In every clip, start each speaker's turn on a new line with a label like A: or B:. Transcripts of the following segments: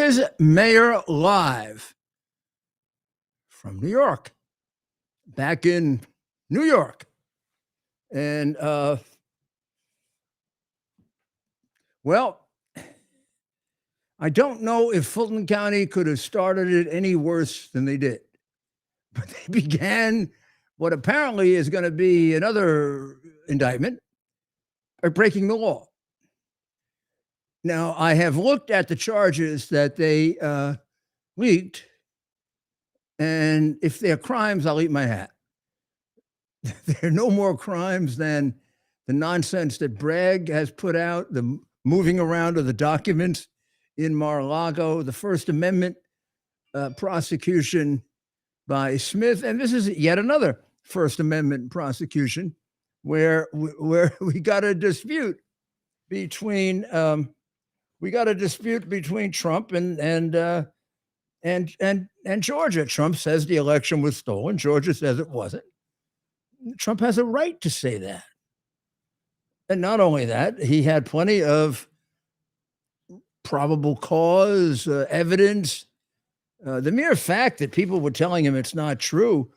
A: is Mayor live from New York, back in New York. And, well, I don't know if Fulton County could have started it any worse than they did, but they began what apparently is going to be another indictment by breaking the law. Now, I have looked at the charges that they leaked, and if they're crimes, I'll eat my hat. There are no more crimes than the nonsense that Bragg has put out, the moving around of the documents in Mar-a-Lago, the First Amendment prosecution by Smith. And this is yet another First Amendment prosecution where we got a dispute between Trump and Georgia. Trump says the election was stolen. Georgia says it wasn't. Trump has a right to say that. And not only that, he had plenty of probable cause, evidence. The mere fact that people were telling him it's not true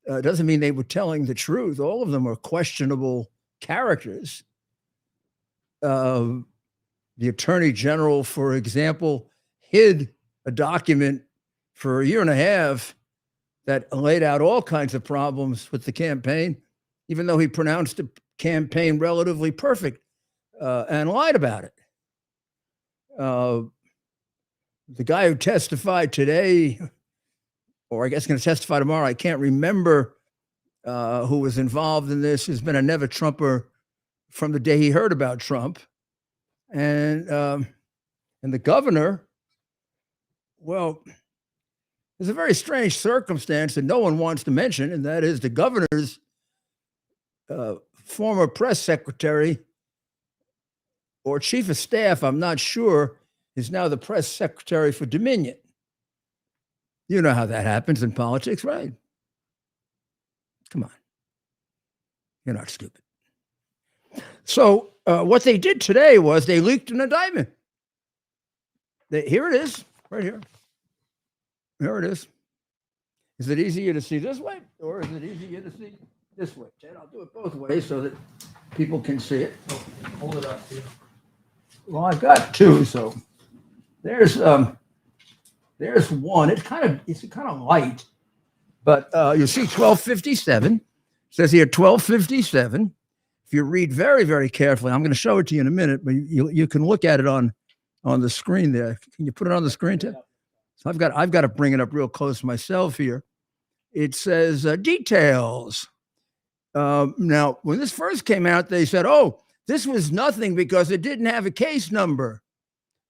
A: doesn't mean they were telling the truth. All of them are questionable characters. The attorney general, for example, hid a document for a year and a half that laid out all kinds of problems with the campaign, even though he pronounced the campaign relatively perfect and lied about it. The guy who testified today, or I guess going to testify tomorrow, I can't remember who was involved in this, has been a never Trumper from the day he heard about Trump. And the governor, well, there's a very strange circumstance that no one wants to mention, and that is the governor's former press secretary or chief of staff, I'm not sure, is now the press secretary for Dominion. You know how that happens in politics, right? Come on. You're not stupid. So what they did today was they leaked an indictment. Here it is, right here. There it is. Is it easier to see this way, or is it easier to see this way? Ted, I'll do it both ways so that people can see it. Hold it up here. Well, I've got two, so there's one. It's kind of light, but you see 1257. It says here 1257. If you read very, very carefully, I'm going to show it to you in a minute, but you can look at it on the screen there. Can you put it on the screen, Ted? So I've got to bring it up real close myself here. It says details. Now, when this first came out, they said, "Oh, this was nothing because it didn't have a case number.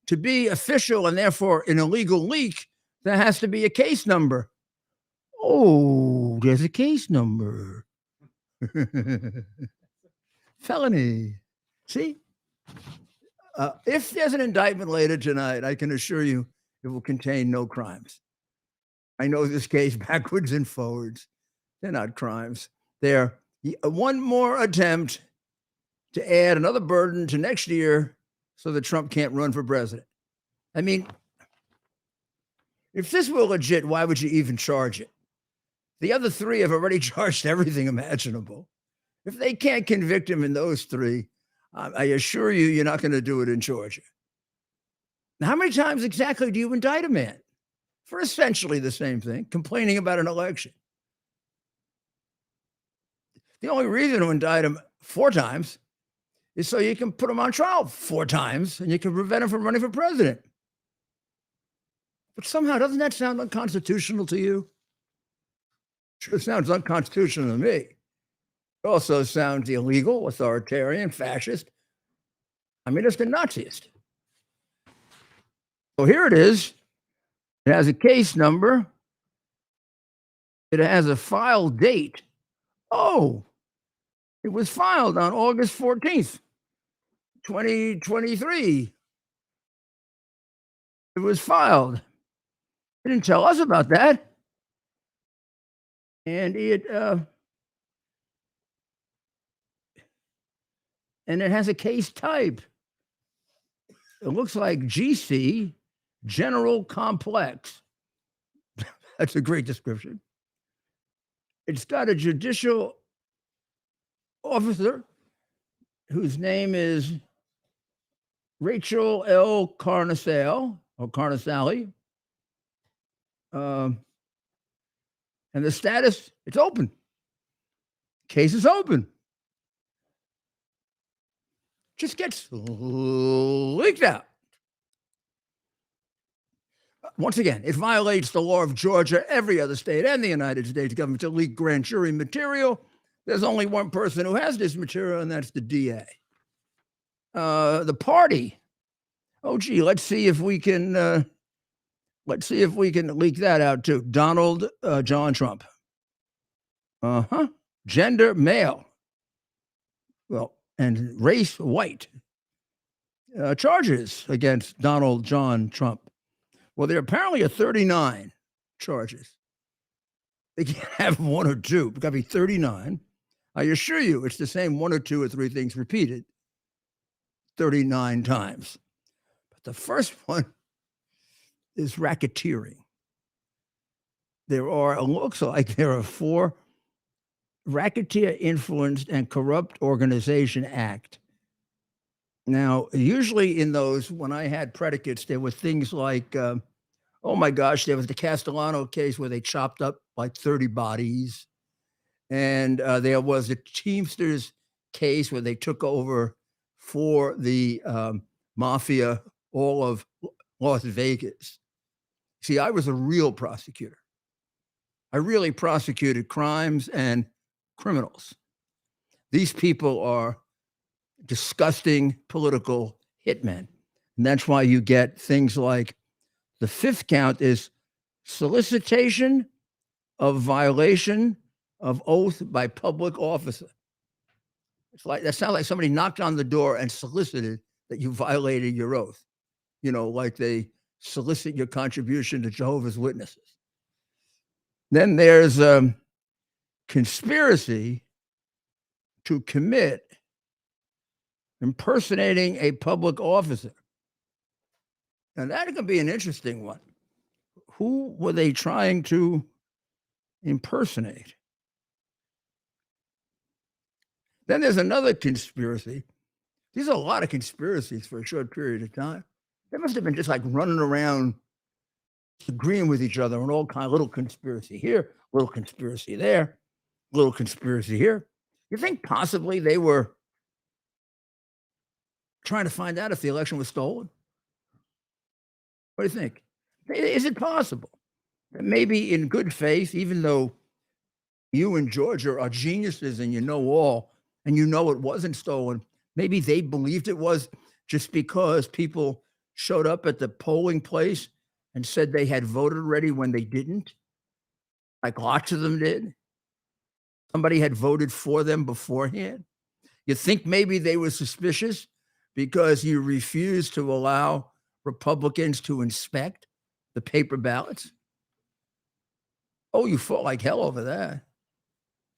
A: To be official and therefore an illegal leak, there has to be a case number." Oh, there's a case number. Felony. See? If there's an indictment later tonight, I can assure you it will contain no crimes. I know this case backwards and forwards. They're not crimes. They're one more attempt to add another burden to next year so that Trump can't run for president. I mean, if this were legit, why would you even charge it? The other three have already charged everything imaginable. If they can't convict him in those three, I assure you, you're not going to do it in Georgia. Now, how many times exactly do you indict a man for essentially the same thing, complaining about an election? The only reason to indict him 4 times is so you can put him on trial 4 times and you can prevent him from running for president. But somehow, doesn't that sound unconstitutional to you? Sure sounds unconstitutional to me. It also sounds illegal, authoritarian, fascist. I mean, it's the Naziist. So here it is. It has a case number. It has a file date. Oh, it was filed on August 14th, 2023. It was filed. They didn't tell us about that. And it has a case type. It looks like GC general complex. That's a great description. It's got a judicial officer whose name is Rachel L. Carnesale or Carnesale. And the status, it's open. Case is open. Just gets leaked out. Once again, it violates the law of Georgia, every other state, and the United States government to leak grand jury material. There's only one person who has this material, and that's the DA. The party. Oh, gee, let's see if we can leak that out too. Donald John Trump. Gender male. Well, and race white. Charges against Donald John Trump. Well, there apparently are 39 charges. They can't have one or two. It's got to be 39. I assure you, it's the same one or two or three things repeated 39 times. But the first one is racketeering. It looks like there are 4 Racketeer Influenced and Corrupt Organization Act. Now, usually in those, when I had predicates, there were things like, oh my gosh, there was the Castellano case where they chopped up like 30 bodies. And there was a Teamsters case where they took over for the mafia all of Las Vegas. See, I was a real prosecutor. I really prosecuted crimes and criminals. These people are disgusting political hitmen. And that's why you get things like the 5th count is solicitation of violation of oath by public officer. It's like that sounds like somebody knocked on the door and solicited that you violated your oath. Like they solicit your contribution to Jehovah's Witnesses. Then there's conspiracy to commit impersonating a public officer. Now, that could be an interesting one. Who were they trying to impersonate? Then there's another conspiracy. These are a lot of conspiracies for a short period of time. They must have been just like running around agreeing with each other on all kinds of little conspiracy here, little conspiracy there, little conspiracy here. You think possibly they were trying to find out if the election was stolen? What do you think? Is it possible that maybe in good faith, even though you in Georgia are geniuses and you know all, and you know it wasn't stolen, maybe they believed it was just because people showed up at the polling place and said they had voted already when they didn't? Like lots of them did. Somebody had voted for them beforehand. You think maybe they were suspicious because you refused to allow Republicans to inspect the paper ballots? Oh, you fought like hell over that.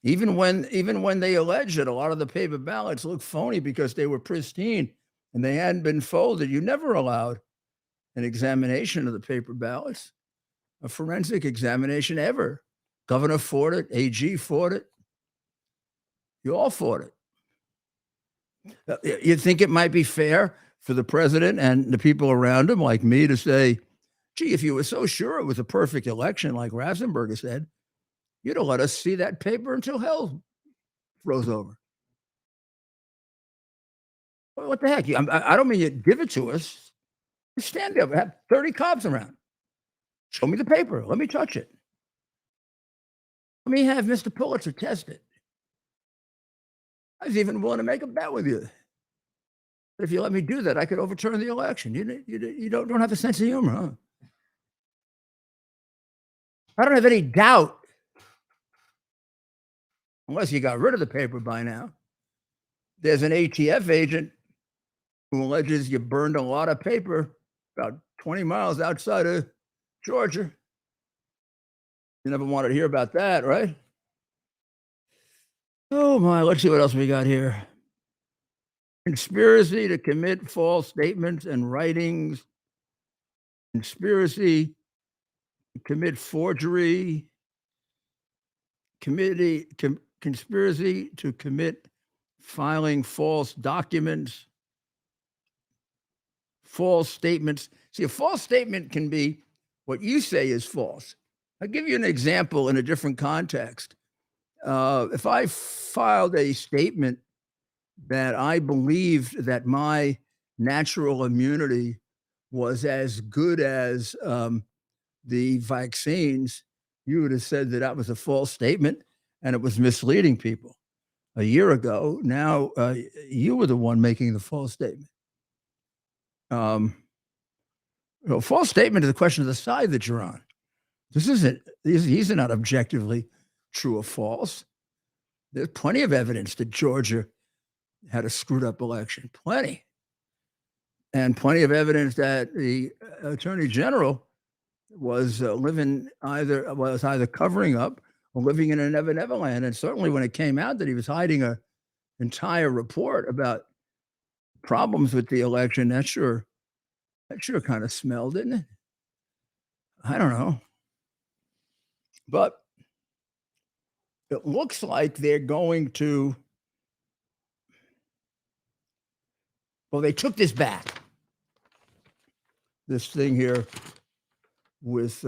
A: Even when they alleged that a lot of the paper ballots looked phony because they were pristine and they hadn't been folded, you never allowed an examination of the paper ballots, a forensic examination ever. Governor fought it, AG fought it. You all fought it. You think it might be fair for the president and the people around him, like me, to say, gee, if you were so sure it was a perfect election, like Ratzenberger said, you'd have let us see that paper until hell froze over. Well, what the heck? I don't mean you give it to us. You stand there, have 30 cops around. Show me the paper. Let me touch it. Let me have Mr. Pulitzer test it. I was even willing to make a bet with you. But if you let me do that, I could overturn the election. You don't have a sense of humor, huh? I don't have any doubt, unless you got rid of the paper by now. There's an ATF agent who alleges you burned a lot of paper about 20 miles outside of Georgia. You never wanted to hear about that, right? Oh my, let's see what else we got here. Conspiracy to commit false statements and writings conspiracy to commit forgery, conspiracy to commit filing false documents, false statements. See, a false statement can be what you say is false. I'll give you an example in a different context. If I filed a statement that I believed that my natural immunity was as good as the vaccines, you would have said that that was a false statement and it was misleading people a year ago. Now you were the one making the false statement. False statement is a question of the side that you're on. These are not objectively true or false. There's plenty of evidence that Georgia had a screwed up election, plenty. And plenty of evidence that the attorney general was either covering up or living in a never never land. And certainly when it came out that he was hiding an entire report about problems with the election, that sure kind of smelled, didn't it? I don't know. But it looks like they're going to, well, they took this back. This thing here with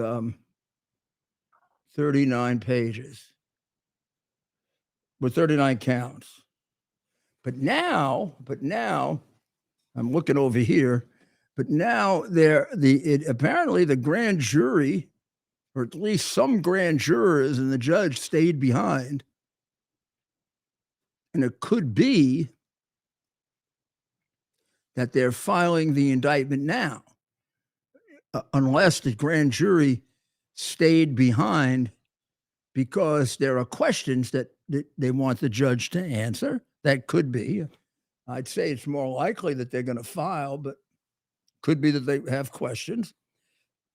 A: 39 pages, with 39 counts. But now, I'm looking over here, but now apparently the grand jury, or at least some grand jurors and the judge stayed behind. And it could be that they're filing the indictment now, unless the grand jury stayed behind because there are questions that they want the judge to answer. That could be. I'd say it's more likely that they're going to file, but could be that they have questions.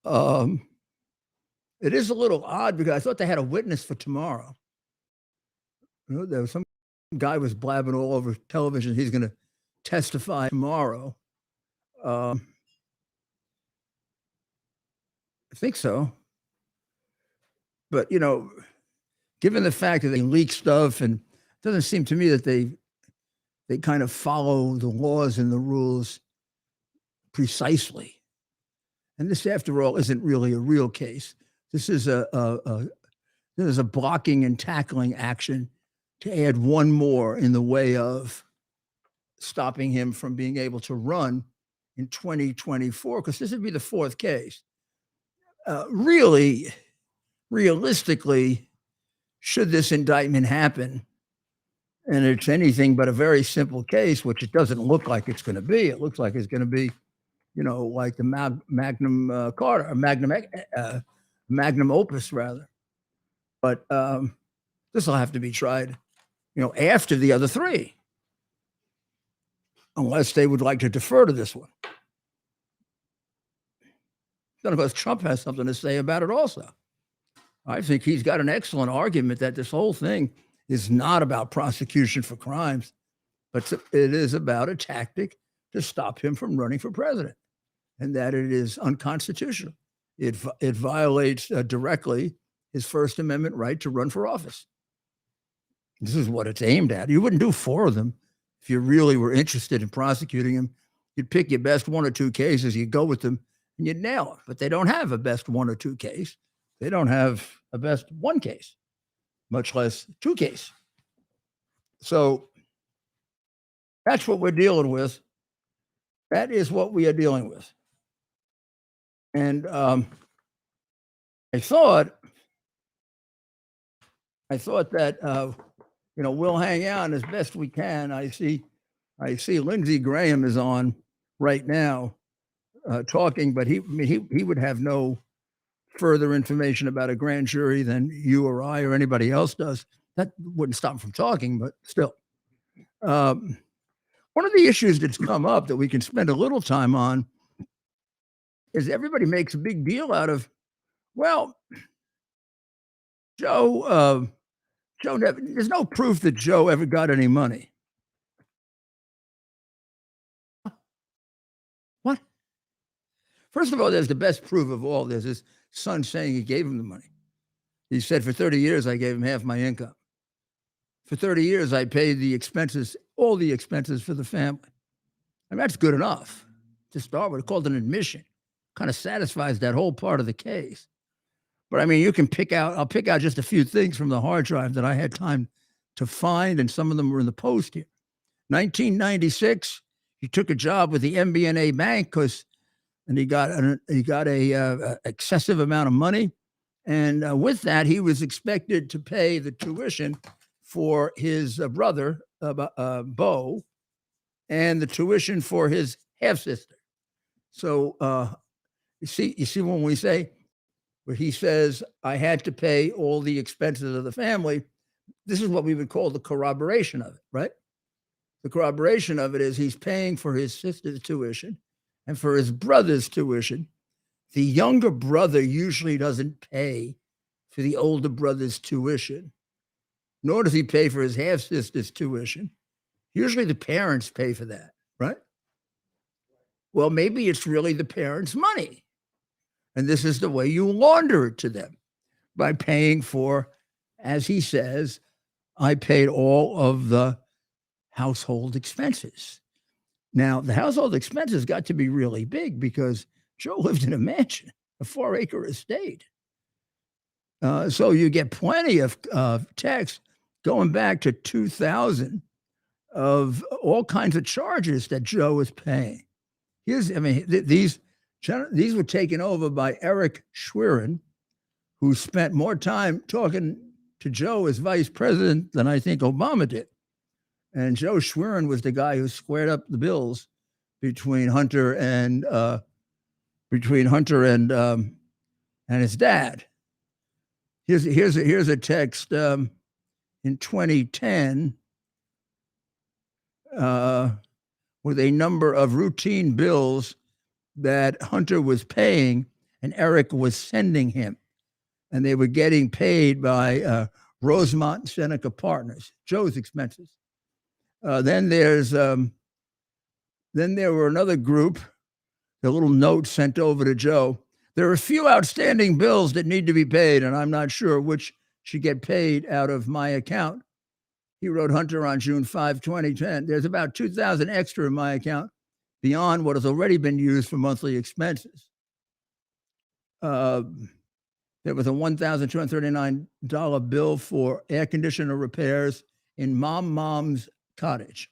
A: It is a little odd because I thought they had a witness for tomorrow. There was some guy was blabbing all over television. He's going to testify tomorrow. I think so. But, given the fact that they leak stuff, and it doesn't seem to me that they kind of follow the laws and the rules precisely. And this, after all, isn't really a real case. This is a blocking and tackling action to add one more in the way of stopping him from being able to run in 2024, because this would be the fourth case. Really, realistically, should this indictment happen, and it's anything but a very simple case, which it doesn't look like it's going to be. It looks like it's going to be, like the Magnum Carta, Magnum Opus, rather. But this will have to be tried, after the other three, unless they would like to defer to this one. None of us, Trump has something to say about it also. I think he's got an excellent argument that this whole thing is not about prosecution for crimes, but it is about a tactic to stop him from running for president, and that it is unconstitutional. It violates directly his First Amendment right to run for office. This is what it's aimed at. You wouldn't do four of them if you really were interested in prosecuting him. You'd pick your best one or two cases, you'd go with them, and you'd nail it. But they don't have a best one or two case. They don't have a best one case, much less two case. So that's what we're dealing with. That is what we are dealing with. And I thought that we'll hang out as best we can. I see Lindsey Graham is on right now talking, but he would have no further information about a grand jury than you or I or anybody else does. That wouldn't stop him from talking, but still. One of the issues that's come up that we can spend a little time on is everybody makes a big deal out of, well, Joe there's no proof that Joe ever got any money. What? First of all, there's the best proof of all this. His son saying he gave him the money. He said, for 30 years, I gave him half my income. For 30 years, I paid the expenses, all the expenses for the family. And that's good enough to start with. It's called an admission. Kind of satisfies that whole part of the case. But I mean, you can I'll pick out just a few things from the hard drive that I had time to find, and some of them were in the Post here. 1996, he took a job with the MBNA Bank and he got a excessive amount of money. And with that, he was expected to pay the tuition for his brother, Bo, and the tuition for his half-sister. So you see when we say, where he says, I had to pay all the expenses of the family, this is what we would call the corroboration of it, right? The corroboration of it is he's paying for his sister's tuition and for his brother's tuition. The younger brother usually doesn't pay for the older brother's tuition, nor does he pay for his half-sister's tuition. Usually the parents pay for that, right? Well, maybe it's really the parents' money. And this is the way you launder it to them, by paying for, as he says, I paid all of the household expenses. Now, the household expenses got to be really big because Joe lived in a mansion, a 4-acre estate. So you get plenty of text going back to 2000 of all kinds of charges that Joe was paying. These were taken over by Eric Schwerin, who spent more time talking to Joe as vice president than I think Obama did. And Joe Schwerin was the guy who squared up the bills between Hunter and his dad. Here's a text in 2010 with a number of routine bills that Hunter was paying and Eric was sending him, and they were getting paid by Rosemont Seneca Partners, Joe's expenses. Then there were another group, a little note sent over to Joe. There are a few outstanding bills that need to be paid, and I'm not sure which should get paid out of my account. He wrote Hunter on June 5, 2010. There's about $2,000 extra in my account beyond what has already been used for monthly expenses. There was a $1,239 bill for air conditioner repairs in Mom's cottage.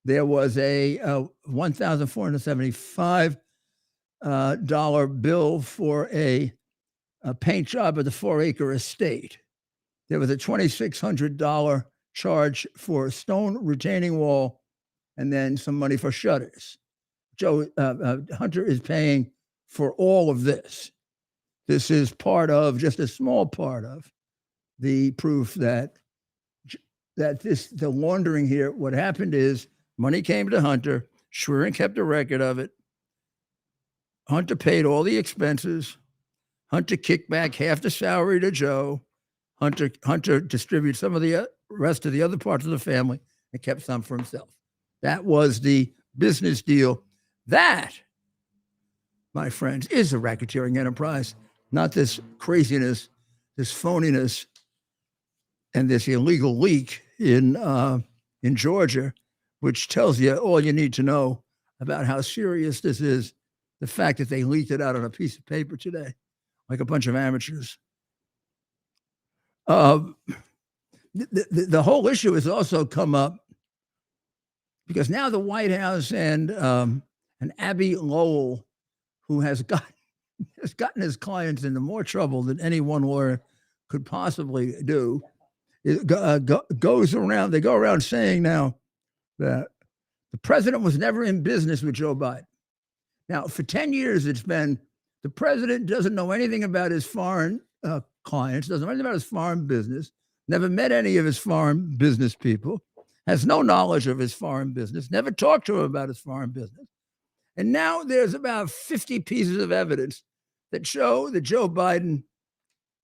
A: There was a $1,475 bill for a paint job at the 4-acre estate. There was a $2,600 charge for a stone retaining wall, and then some money for shutters. Hunter is paying for all of this. This is just a small part of the proof that the laundering here. What happened is money came to Hunter. Schwerin kept a record of it. Hunter paid all the expenses. Hunter kicked back half the salary to Joe. Hunter distributed some of the rest of the other parts of the family and kept some for himself. That was the business deal. That, my friends, is a racketeering enterprise, not this craziness, this phoniness, and this illegal leak in Georgia, which tells you all you need to know about how serious this is. The fact that they leaked it out on a piece of paper today, like a bunch of amateurs. The whole issue has also come up because now the White House and Abby Lowell, who has gotten his clients into more trouble than any one lawyer could possibly do, goes around. They go around saying now that the president was never in business with Joe Biden. Now, for 10 years, it's been the president doesn't know anything about his foreign clients, doesn't know anything about his foreign business, never met any of his foreign business people, has no knowledge of his foreign business, never talked to him about his foreign business. And now there's about 50 pieces of evidence that show that Joe Biden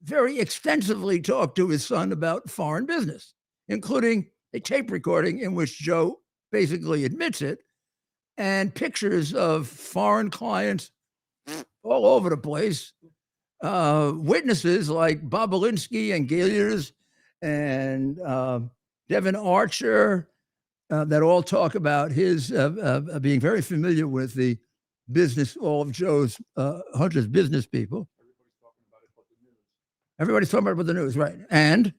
A: very extensively talked to his son about foreign business, including a tape recording in which Joe basically admits it, and pictures of foreign clients all over the place. Witnesses like Bobolinsky and Gilliers and Devin Archer that all talk about his being very familiar with the business, all of Joe's Hunter's business people. Everybody's talking about the news, right? And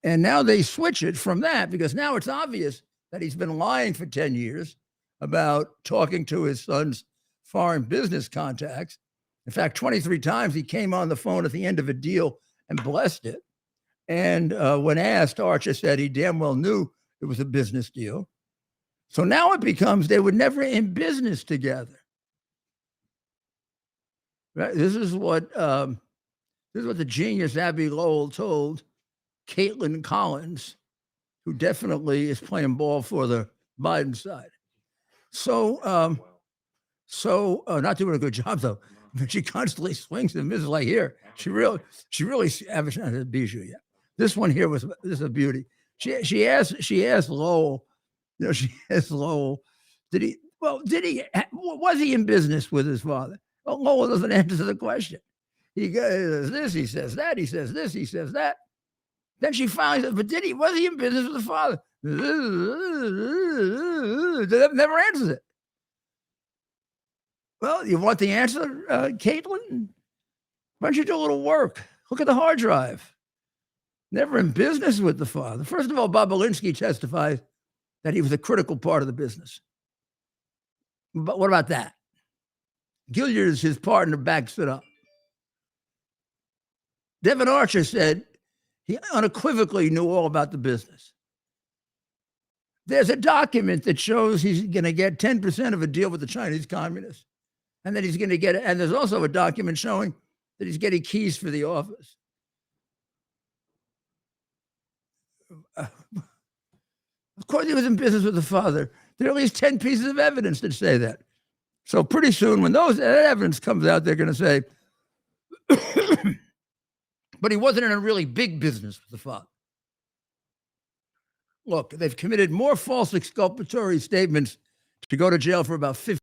A: now they switch it from that because now it's obvious that he's been lying for 10 years about talking to his son's foreign business contacts. In fact, 23 times he came on the phone at the end of a deal and blessed it. And when asked, Archer said he damn well knew it was a business deal. So now it becomes they were never in business together. Right? This is what the genius Abby Lowell told Caitlin Collins, who definitely is playing ball for the Biden side. So not doing a good job though. She constantly swings and misses like here. She really haven't a bijou yet. This one here this is a beauty. She asked Lowell, she asked Lowell, was he in business with his father? Well, Lowell doesn't answer the question. He goes this, he says that, he says this, he says that. Then she finally says, but was he in business with the father? Never answers it. Well, you want the answer, Caitlin? Why don't you do a little work? Look at the hard drive. Never in business with the father. First of all, Bobolinsky testifies that he was a critical part of the business. But what about that? Gilliers, his partner, backs it up. Devin Archer said he unequivocally knew all about the business. There's a document that shows he's going to get 10% of a deal with the Chinese communists. And that he's going to get it. And there's also a document showing that he's getting keys for the office. Of course, he was in business with the father. There are at least 10 pieces of evidence that say that. So pretty soon, when that evidence comes out, they're going to say, but he wasn't in a really big business with the father. Look, they've committed more false exculpatory statements to go to jail for about 50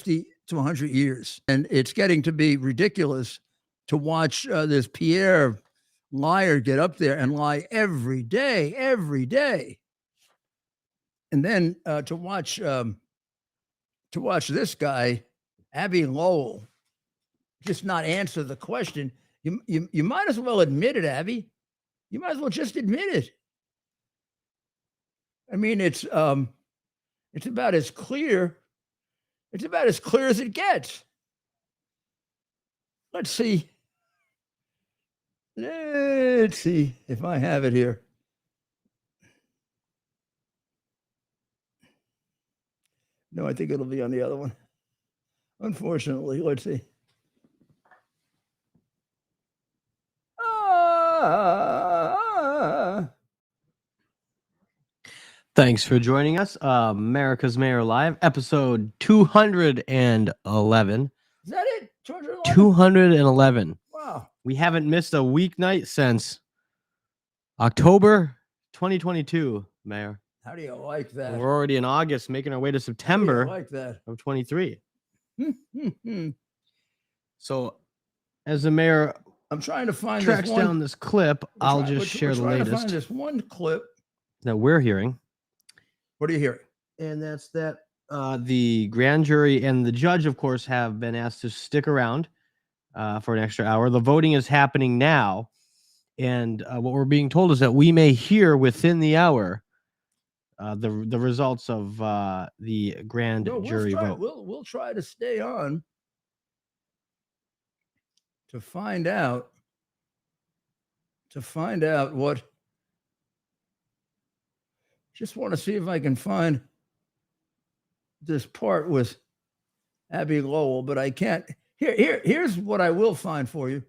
A: to 100 years. And it's getting to be ridiculous to watch this Pierre liar get up there and lie every day. And then to watch this guy, Abby Lowell, just not answer the question. You might as well admit it, Abby. You might as well just admit it. I mean, it's about as clear. It's about as clear as it gets. Let's see if I have it here. No, I think it'll be on the other one. Unfortunately, let's see.
B: Thanks for joining us. America's Mayor Live, episode 211.
A: Is that it? 211?
B: 211.
A: Wow.
B: We haven't missed a weeknight since October 2022, Mayor.
A: How do you like that?
B: We're already in August, making our way to September
A: like that?
B: of 23. So, as the mayor
A: I'm trying to find
B: tracks down this clip, I'll just share the latest.
A: To find this one clip
B: that we're hearing.
A: What are you hearing?
B: And that's that the grand jury and the judge, of course, have been asked to stick around for an extra hour. The voting is happening now. And what we're being told is that we may hear within the hour the results of the grand jury vote.
A: We'll try to stay on to find out what. Just want to see if I can find this part with Abby Lowell, but I can't. Here's what I will find for you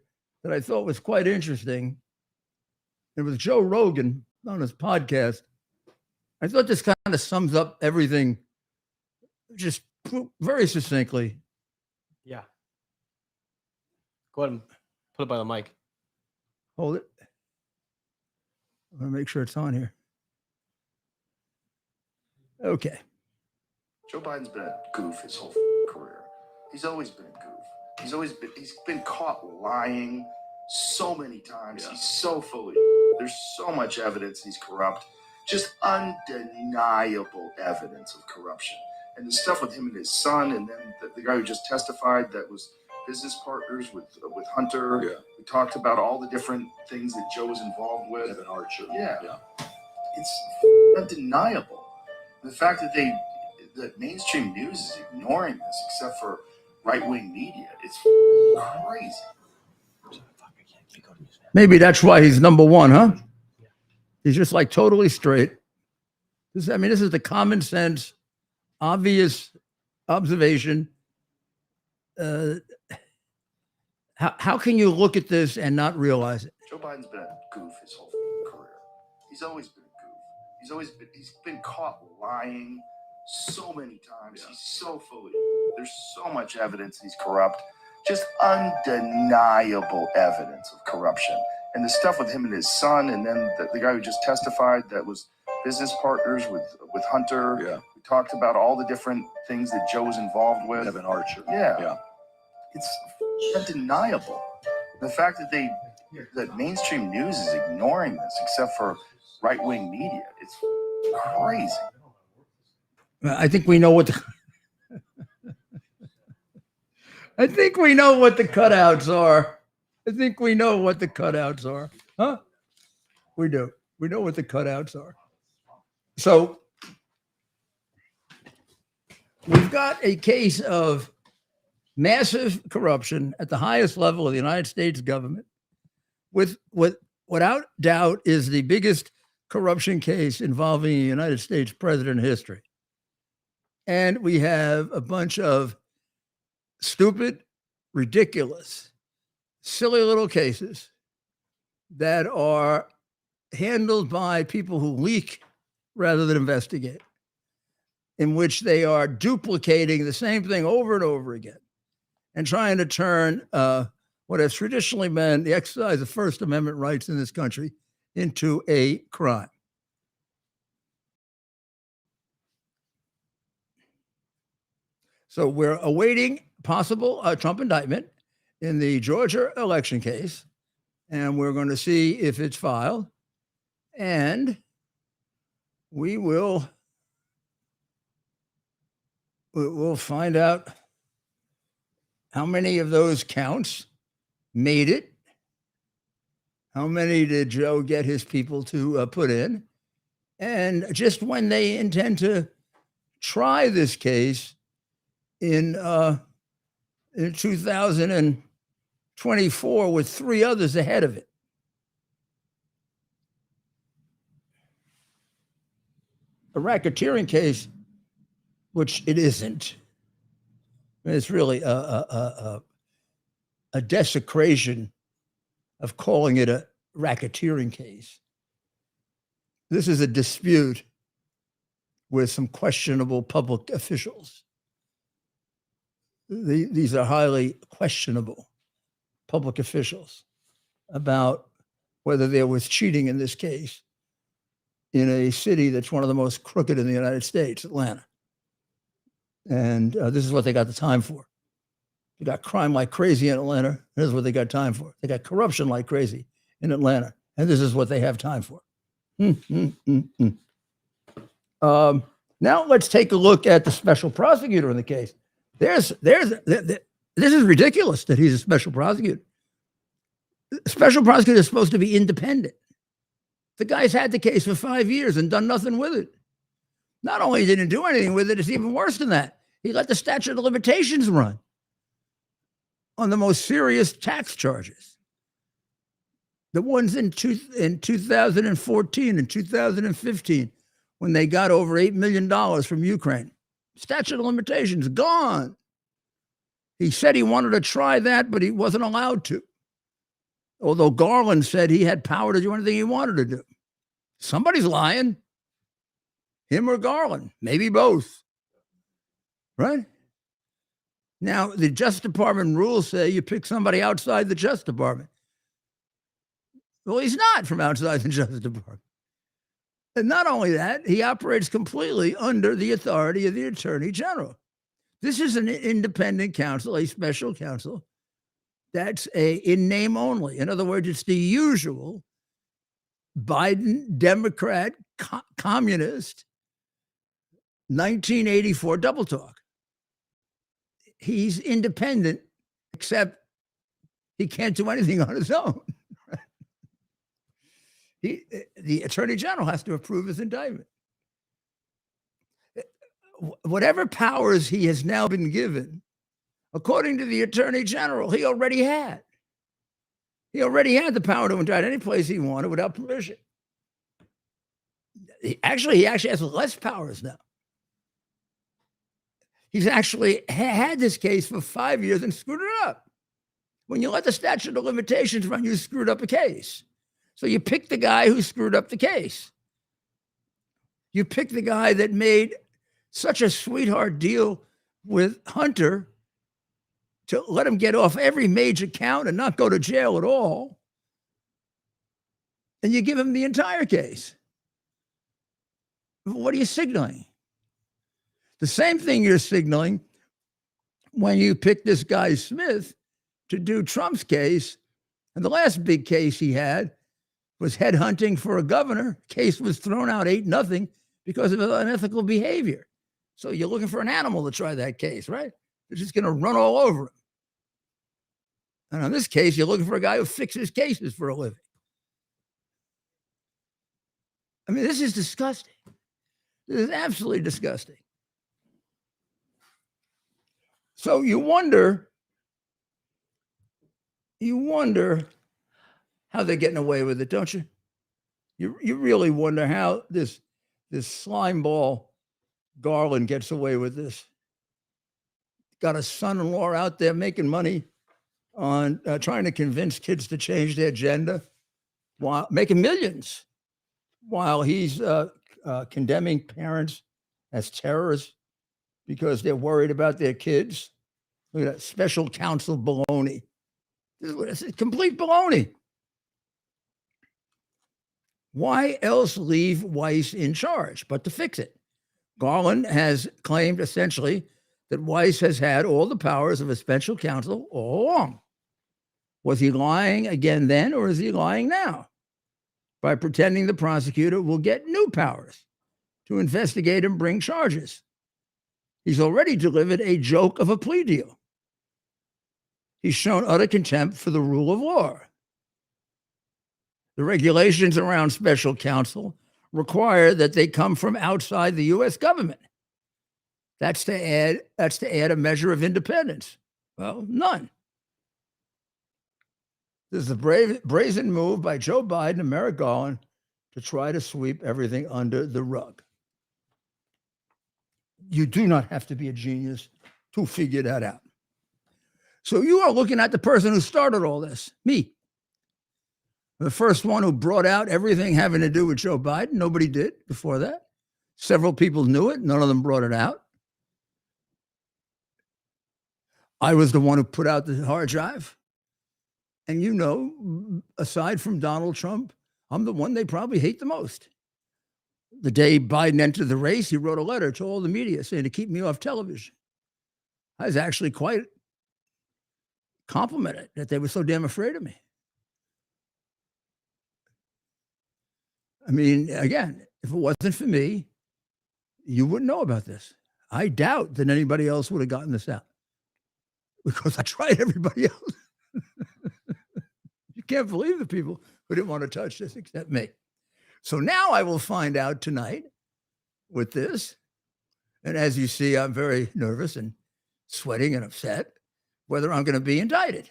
A: that I thought was quite interesting. It was Joe Rogan on his podcast. I thought this kind of sums up everything just very succinctly.
B: Yeah. Go ahead and put it by the mic.
A: Hold it. I want to make sure it's on here. Okay.
C: Joe Biden's been a goof his whole career. He's always been a goof. He's been caught lying so many times. He's so fully. There's so much evidence he's corrupt. Just undeniable evidence of corruption. And the stuff with him and his son, and then the guy who just testified that was business partners with Hunter. Yeah. We talked about all the different things that Joe was involved with. Evan Archer. Yeah. It's undeniable. The fact that mainstream news is ignoring this, except for right-wing media, it's crazy.
A: Maybe that's why he's number one, huh? He's just like totally straight. This is the common sense, obvious observation. How can you look at this and not realize it?
C: Joe Biden's been a goof his whole career. He's always been a goof. He's been caught lying so many times. He's so fully. There's so much evidence he's corrupt. Just undeniable evidence of corruption. And the stuff with him and his son, and then the guy who just testified that was business partners with Hunter. Yeah. We talked about all the different things that Joe was involved with. Evan Archer. Yeah. It's undeniable. The fact that mainstream news is ignoring this, except for right-wing media, it's crazy.
A: I think we know what the I think we know what the cutouts are. Huh? We do. We know what the cutouts are. So we've got a case of massive corruption at the highest level of the United States government, with what without doubt is the biggest corruption case involving a United States president in history. And we have a bunch of stupid, ridiculous, silly little cases that are handled by people who leak rather than investigate, in which they are duplicating the same thing over and over again and trying to turn what has traditionally been the exercise of First Amendment rights in this country into a crime. So we're awaiting possible Trump indictment in the Georgia election case, and we're going to see if it's filed, and we'll find out how many of those counts made it. How many did Joe get his people to put in? And just when they intend to try this case in 2024 with three others ahead of it. A racketeering case, which it isn't. It's really a desecration of calling it a racketeering case. This is a dispute with some questionable public officials. These are highly questionable public officials about whether there was cheating in this case in a city that's one of the most crooked in the United States, Atlanta. And this is what they got the time for. They got crime like crazy in Atlanta. This is what they got time for. They got corruption like crazy in Atlanta. And this is what they have time for. Now let's take a look at the special prosecutor in the case. This is ridiculous that he's a special prosecutor. Special prosecutor is supposed to be independent. The guy's had the case for 5 years and done nothing with it. Not only didn't do anything with it, it's even worse than that. He let the statute of limitations run on the most serious tax charges. The ones in 2014 and 2015, when they got over $8 million from Ukraine. Statute of limitations gone. He said he wanted to try that, but he wasn't allowed to. Although Garland said he had power to do anything he wanted to do. Somebody's lying. Him or Garland, maybe both. Right? Now, the Justice Department rules say you pick somebody outside the Justice Department. Well, he's not from outside the Justice Department. And not only that, he operates completely under the authority of the Attorney General. This is an independent counsel, a special counsel. That's in name only. In other words, it's the usual Biden, Democrat, communist, 1984 double talk. He's independent, except he can't do anything on his own. The attorney general has to approve his indictment. Whatever powers he has now been given, according to the attorney general, he already had. He already had the power to indict any place he wanted without permission. He actually has less powers now. He's actually had this case for 5 years and screwed it up. When you let the statute of limitations run, you screwed up a case. So you pick the guy who screwed up the case. You pick the guy that made such a sweetheart deal with Hunter to let him get off every major count and not go to jail at all. And you give him the entire case. What are you signaling? The same thing you're signaling when you pick this guy Smith to do Trump's case. And the last big case he had was headhunting for a governor. Case was thrown out 8-0 because of unethical behavior. So you're looking for an animal to try that case, right? They're just going to run all over him. And on this case, you're looking for a guy who fixes cases for a living. I mean, this is disgusting. This is absolutely disgusting. So you wonder how they're getting away with it, don't you? You really wonder how this slimeball Garland gets away with this. Got a son-in-law out there making money on trying to convince kids to change their gender, while making millions, while he's condemning parents as terrorists because they're worried about their kids. Look at that special counsel baloney. This is complete baloney. Why else leave Weiss in charge but to fix it? Garland has claimed essentially that Weiss has had all the powers of a special counsel all along. Was he lying again then, or is he lying now? By pretending the prosecutor will get new powers to investigate and bring charges. He's already delivered a joke of a plea deal. He's shown utter contempt for the rule of law. The regulations around special counsel require that they come from outside the U.S. government. That's to add a measure of independence. Well, none. This is a brazen move by Joe Biden and Merrick Garland to try to sweep everything under the rug. You do not have to be a genius to figure that out. So you are looking at the person who started all this, me. The first one who brought out everything having to do with Joe Biden. Nobody did before that. Several people knew it. None of them brought it out. I was the one who put out the hard drive. And you know, aside from Donald Trump, I'm the one they probably hate the most. The day Biden entered the race, he wrote a letter to all the media saying to keep me off television. I was actually quite complimented that they were so damn afraid of me. I mean, again, if it wasn't for me, you wouldn't know about this. I doubt that anybody else would have gotten this out because I tried everybody else. You can't believe the people who didn't want to touch this except me. So now I will find out tonight with this. And as you see, I'm very nervous and sweating and upset whether I'm going to be indicted,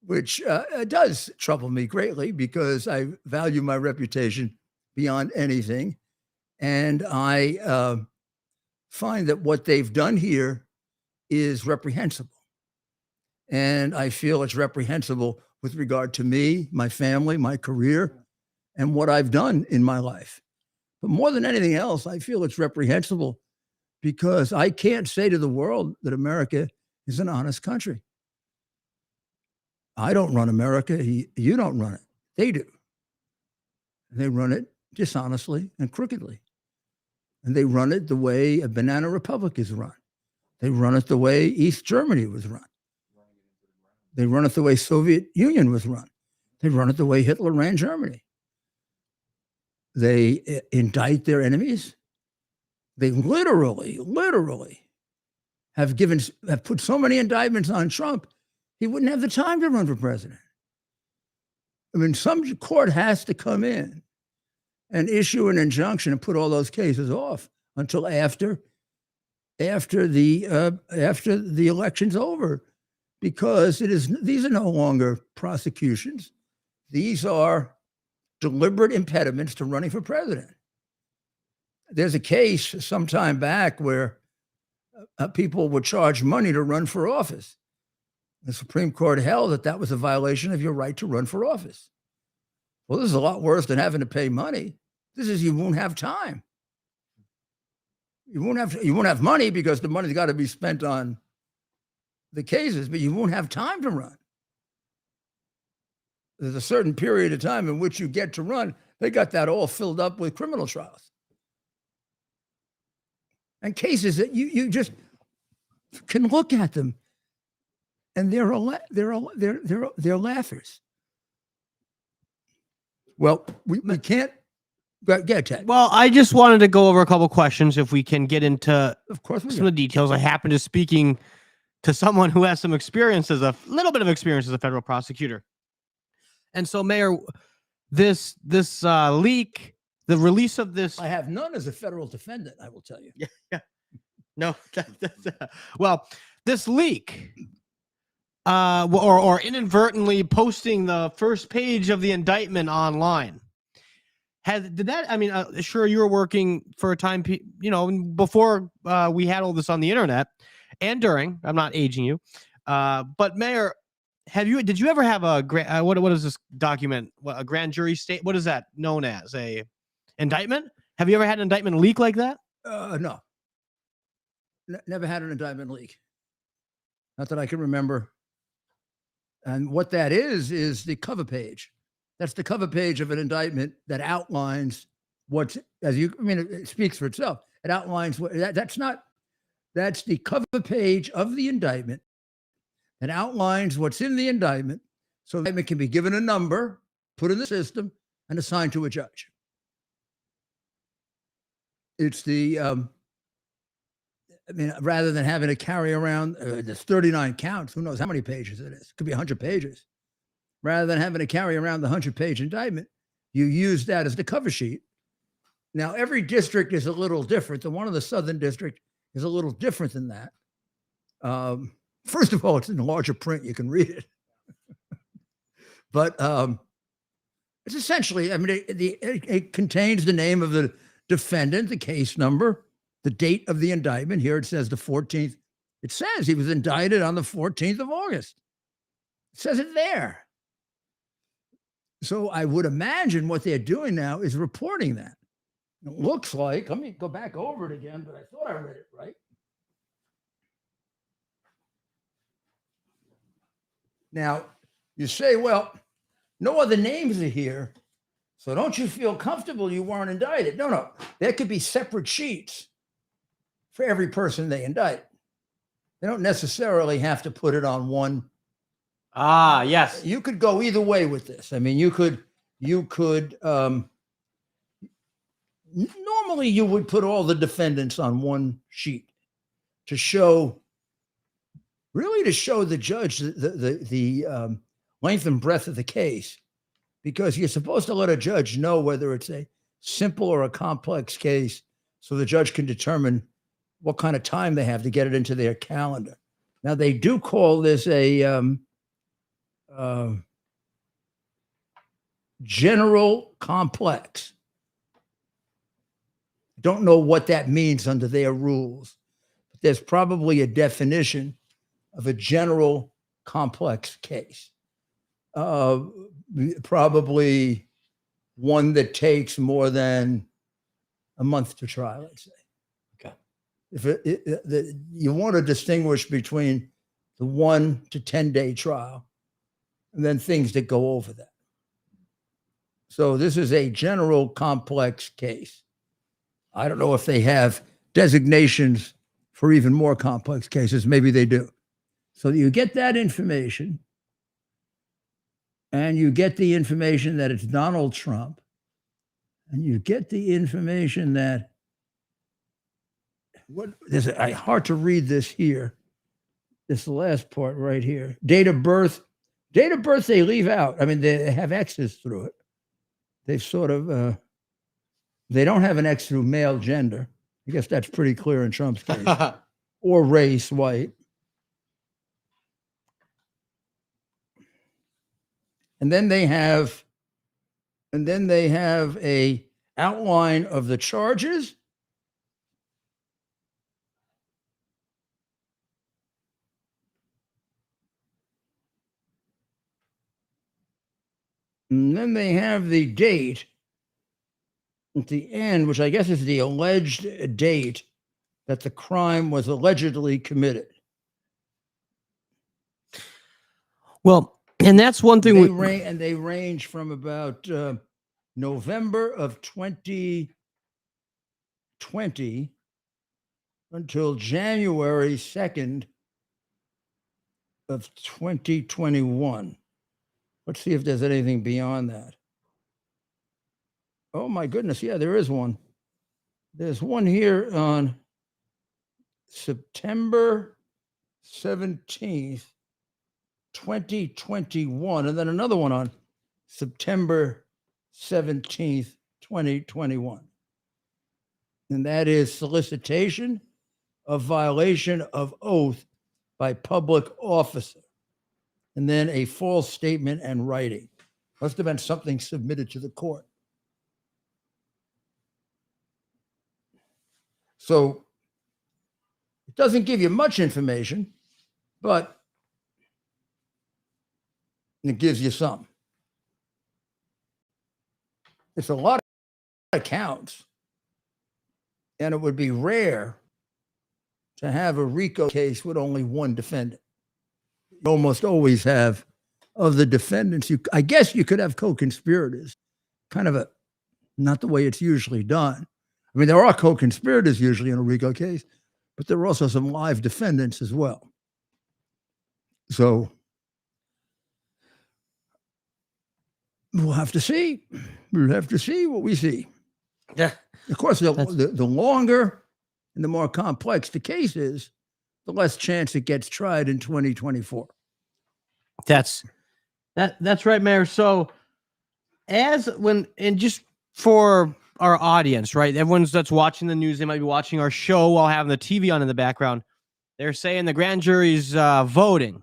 A: which does trouble me greatly because I value my reputation beyond anything. And I find that what they've done here is reprehensible. And I feel it's reprehensible with regard to me, my family, my career, and what I've done in my life. But more than anything else, I feel it's reprehensible because I can't say to the world that America is an honest country. I don't run America. You don't run it. They do. And they run it dishonestly and crookedly. And they run it the way a banana republic is run, They run it the way East Germany was run. They run it the way Soviet Union was run. They run it the way Hitler ran Germany. They indict their enemies. They literally have put so many indictments on Trump, he wouldn't have the time to run for president. I mean, some court has to come in and issue an injunction and put all those cases off until after the election's over, because these are no longer prosecutions. These are deliberate impediments to running for president. There's a case some time back where people were charged money to run for office. The Supreme Court held that that was a violation of your right to run for office. Well, this is a lot worse than having to pay money. This is, you won't have time. You won't have money because the money's got to be spent on the cases, but you won't have time to run. There's a certain period of time in which you get to run. They got that all filled up with criminal trials and cases that you just can look at them and they're laughers. Well, we can't. Get Ted.
B: Well, I just wanted to go over a couple questions if we can get into
A: Of course,
B: some of the details. I happen to speaking to someone who has some experience a little bit of experience as a federal prosecutor. And so, Mayor, this leak, the release of this.
A: I have none as a federal defendant, I will tell you.
B: Yeah. No. Well, this leak, or inadvertently posting the first page of the indictment online. Sure, you were working for a time, before we had all this on the internet and during. I'm not aging you, but Mayor, did you ever have what is this document? A grand jury state? What is that known as? A indictment? Have you ever had an indictment leak like that?
A: No. Never had an indictment leak. Not that I can remember. And what that is the cover page. That's the cover page of an indictment that outlines it speaks for itself. It outlines that's the cover page of the indictment that outlines what's in the indictment. So the indictment can be given a number, put in the system, and assigned to a judge. It's rather than having to carry around, there's 39 counts, who knows how many pages it is. It could be 100 pages. Rather than having to carry around the 100-page indictment, you use that as the cover sheet. Now, every district is a little different. The one in the Southern District is a little different than that. First of all, it's in larger print. You can read it. But it's essentially, it contains the name of the defendant, the case number, the date of the indictment. Here it says the 14th. It says he was indicted on the 14th of August. It says it there. So I would imagine what they're doing now is reporting that. It looks like, let me go back over it again, but I thought I read it right. Now, you say, well, no other names are here, so don't you feel comfortable you weren't indicted? No. There could be separate sheets for every person they indict. They don't necessarily have to put it on one.
B: Yes.
A: You could go either way with this. You could normally you would put all the defendants on one sheet to show the judge the length and breadth of the case, because you're supposed to let a judge know whether it's a simple or a complex case so the judge can determine what kind of time they have to get it into their calendar. Now, they do call this a general complex. Don't know what that means under their rules, but there's probably a definition of a general complex case. Probably one that takes more than a month to try, let's say.
B: Okay.
A: If you want to distinguish between the 1 to 10-day trial and then things that go over that. So this is a general complex case. I don't know if they have designations for even more complex cases. Maybe they do. So you get that information, and you get the information that it's Donald Trump, and you get the information that hard to read this here. This last part right here. Date of birth. Date of birth they leave out. I mean, they have X's through it. They've sort of, they don't have an X through male gender. I guess that's pretty clear in Trump's case. Or race, white. And then they have a outline of the charges. And then they have the date at the end, which I guess is the alleged date that the crime was allegedly committed.
B: Well, and that's one thing.
A: They range from about November of 2020 until January 2nd of 2021. Let's see if there's anything beyond that. Oh my goodness, yeah, there is one. There's one here on September 17th, 2021, and then another one on September 17th, 2021. And that is solicitation of violation of oath by public officer. And then a false statement and writing. Must have been something submitted to the court. So it doesn't give you much information, but it gives you some. It's a lot of counts, and it would be rare to have a RICO case with only one defendant. You almost always have, of the defendants, I guess you could have co-conspirators, kind of not the way it's usually done. I mean, there are co-conspirators usually in a RICO case, but there are also some live defendants as well. So we'll have to see. We'll have to see what we see.
B: Yeah.
A: Of course, the longer and the more complex the case is, the less chance it gets tried in 2024.
B: That's right, Mayor. So just for our audience, right? Everyone's that's watching the news, they might be watching our show while having the TV on in the background. They're saying the grand jury's voting.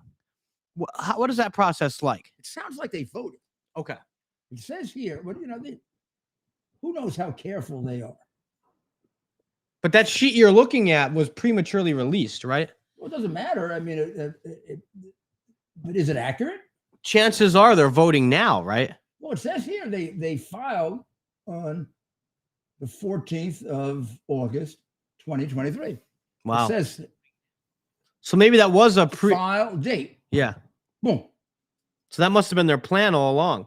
B: What is that process like?
A: It sounds like they voted.
B: Okay.
A: It says here, but who knows how careful they are.
B: But that sheet you're looking at was prematurely released, right?
A: Well, it doesn't matter. I mean, but is it accurate?
B: Chances are they're voting now, right?
A: Well, it says here they filed on the 14th of August, 2023.
B: Wow.
A: It says
B: so maybe that was a
A: file date.
B: Yeah.
A: Boom.
B: So that must have been their plan all along.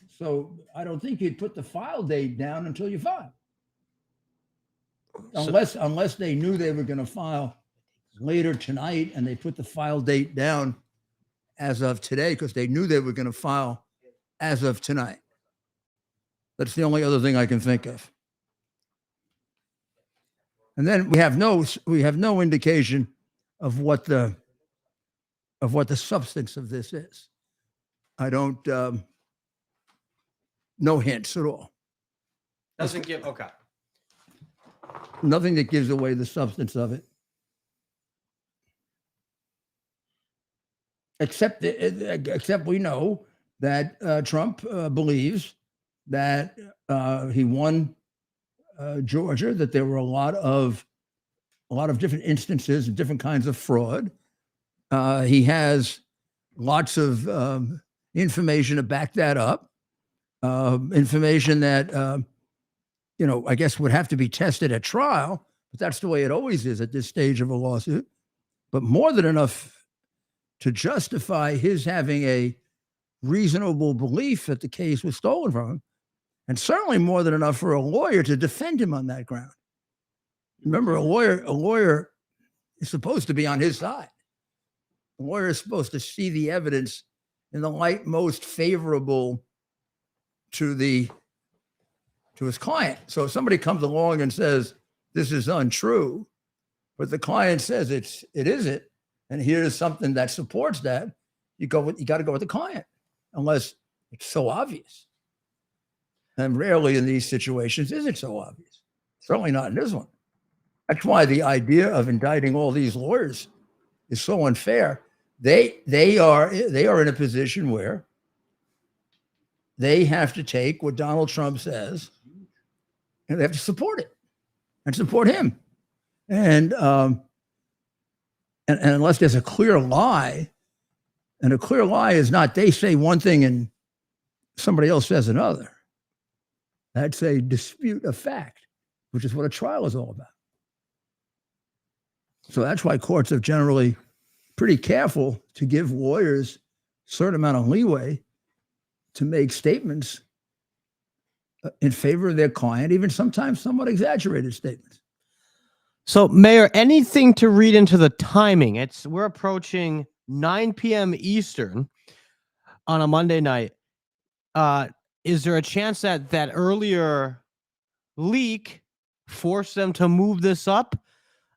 A: So I don't think you'd put the file date down until you file. Unless they knew they were going to file later tonight and they put the file date down as of today because they knew they were going to file as of tonight. That's the only other thing I can think of. And then we have no indication of what the substance of this is. I don't no hints at all.
B: Doesn't give okay.
A: Nothing that gives away the substance of it. Except we know that Trump believes that he won Georgia, that there were a lot of different instances of different kinds of fraud. He has lots of information to back that up. Information that I guess would have to be tested at trial, but that's the way it always is at this stage of a lawsuit. But more than enough to justify his having a reasonable belief that the case was stolen from him, and certainly more than enough for a lawyer to defend him on that ground. Remember, a lawyer is supposed to be on his side. The lawyer is supposed to see the evidence in the light most favorable to his client. So if somebody comes along and says this is untrue, but the client says it isn't, and here's something that supports that, you got to go with the client, unless it's so obvious. And rarely in these situations is it so obvious. Certainly not in this one. That's why the idea of indicting all these lawyers is so unfair. They are in a position where they have to take what Donald Trump says and they have to support it and support him. And unless there's a clear lie, and a clear lie is not they say one thing and somebody else says another. That's a dispute of fact, which is what a trial is all about. So that's why courts are generally pretty careful to give lawyers a certain amount of leeway to make statements in favor of their client, even sometimes somewhat exaggerated statements.
B: So, Mayor, anything to read into the timing? We're approaching 9 p.m. Eastern on a Monday night. Is there a chance that earlier leak forced them to move this up?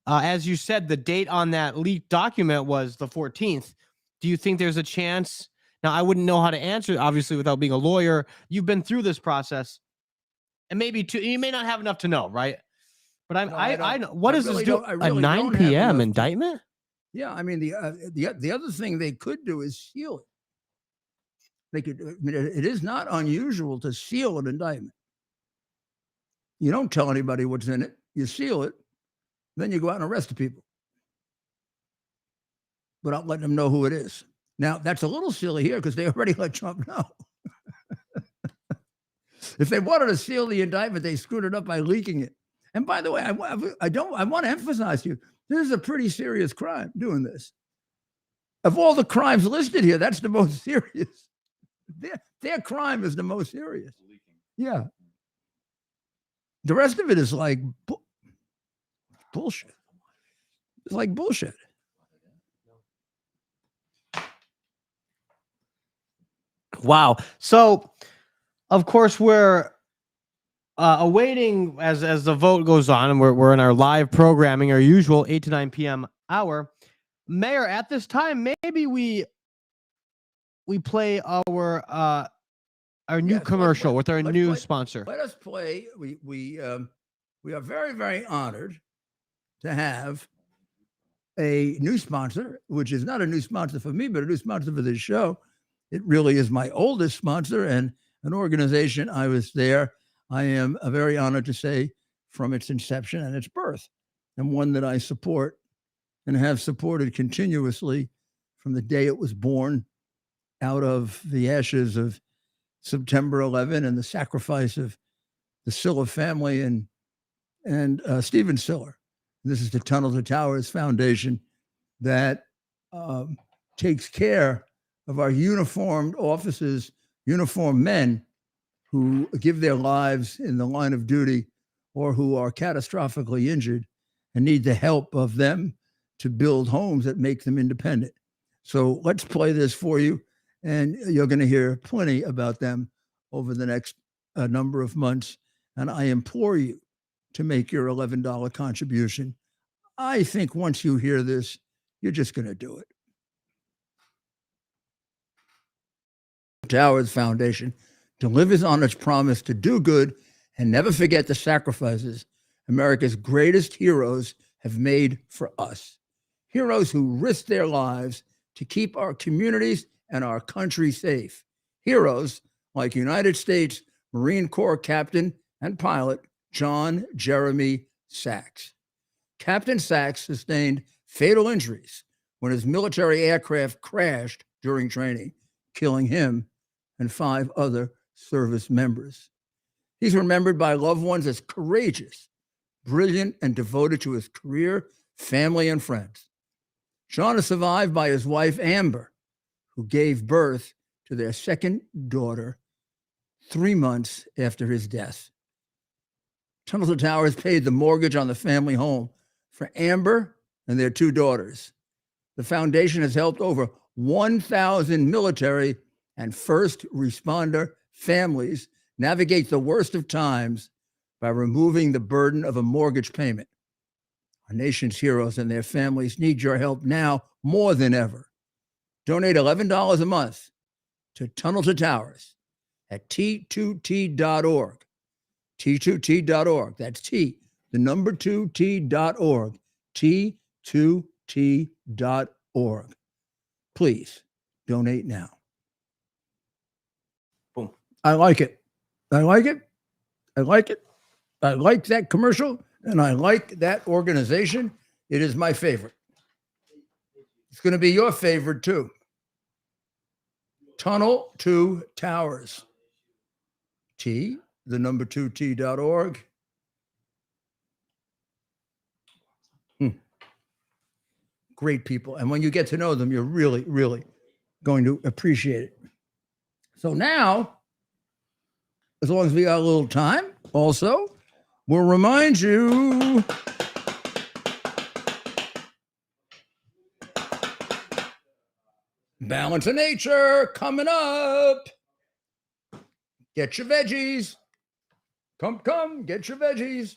B: As you said, the date on that leaked document was the 14th. Do you think there's a chance? Now, I wouldn't know how to answer, obviously, without being a lawyer. You've been through this process, and you may not have enough to know, right? But I know. What does this do? A 9 p.m. indictment?
A: Yeah, I mean, the other thing they could do is seal it. They could. I mean, it is not unusual to seal an indictment. You don't tell anybody what's in it. You seal it. Then you go out and arrest the people without letting them know who it is. Now, that's a little silly here because they already let Trump know. If they wanted to seal the indictment, they screwed it up by leaking it. And by the way, I want to emphasize to you, this is a pretty serious crime, doing this. Of all the crimes listed here, that's the most serious. Their crime is the most serious. Yeah. The rest of it is like bullshit. It's like bullshit.
B: Wow. So, of course, we're awaiting as the vote goes on, and we're in our live programming, our usual 8 to 9 p.m. hour. Mayor, at this time, maybe we play our new commercial with our new sponsor.
A: Let us play. We are very, very honored to have a new sponsor, which is not a new sponsor for me, but a new sponsor for this show. It really is my oldest sponsor and an organization. I was there. I am very honored to say from its inception and its birth, and one that I support and have supported continuously from the day it was born out of the ashes of September 11 and the sacrifice of the Siller family and Stephen Siller. This is the Tunnel to Towers Foundation that takes care of our uniformed officers, uniformed men who give their lives in the line of duty or who are catastrophically injured and need the help of them to build homes that make them independent. So let's play this for you, and you're going to hear plenty about them over the next number of months. And I implore you to make your $11 contribution. I think once you hear this, you're just going to do it. Towers Foundation delivers on its promise to do good and never forget the sacrifices America's greatest heroes have made for us. Heroes who risked their lives to keep our communities and our country safe. Heroes like United States Marine Corps Captain and pilot John Jeremy Sachs. Captain Sachs sustained fatal injuries when his military aircraft crashed during training, killing him and 5 other service members. He's remembered by loved ones as courageous, brilliant, and devoted to his career, family, and friends. John is survived by his wife, Amber, who gave birth to their second daughter 3 months after his death. Tunnel to Towers paid the mortgage on the family home for Amber and their 2 daughters. The foundation has helped over 1,000 military and first responder families navigate the worst of times by removing the burden of a mortgage payment. Our nation's heroes and their families need your help now more than ever. Donate $11 a month to Tunnel to Towers at T2T.org. T2T.org. That's T, the number 2T.org. T2T.org. Please donate now.
B: Boom.
A: I like it. I like it. I like it. I like that commercial, and I like that organization. It is my favorite. It's going to be your favorite too. Tunnel to Towers. T, the number 2T.org. Great people. And when you get to know them, you're really, really going to appreciate it. So now, as long as we got a little time, also, we'll remind you Balance of Nature coming up. Get your veggies. Come, get your veggies.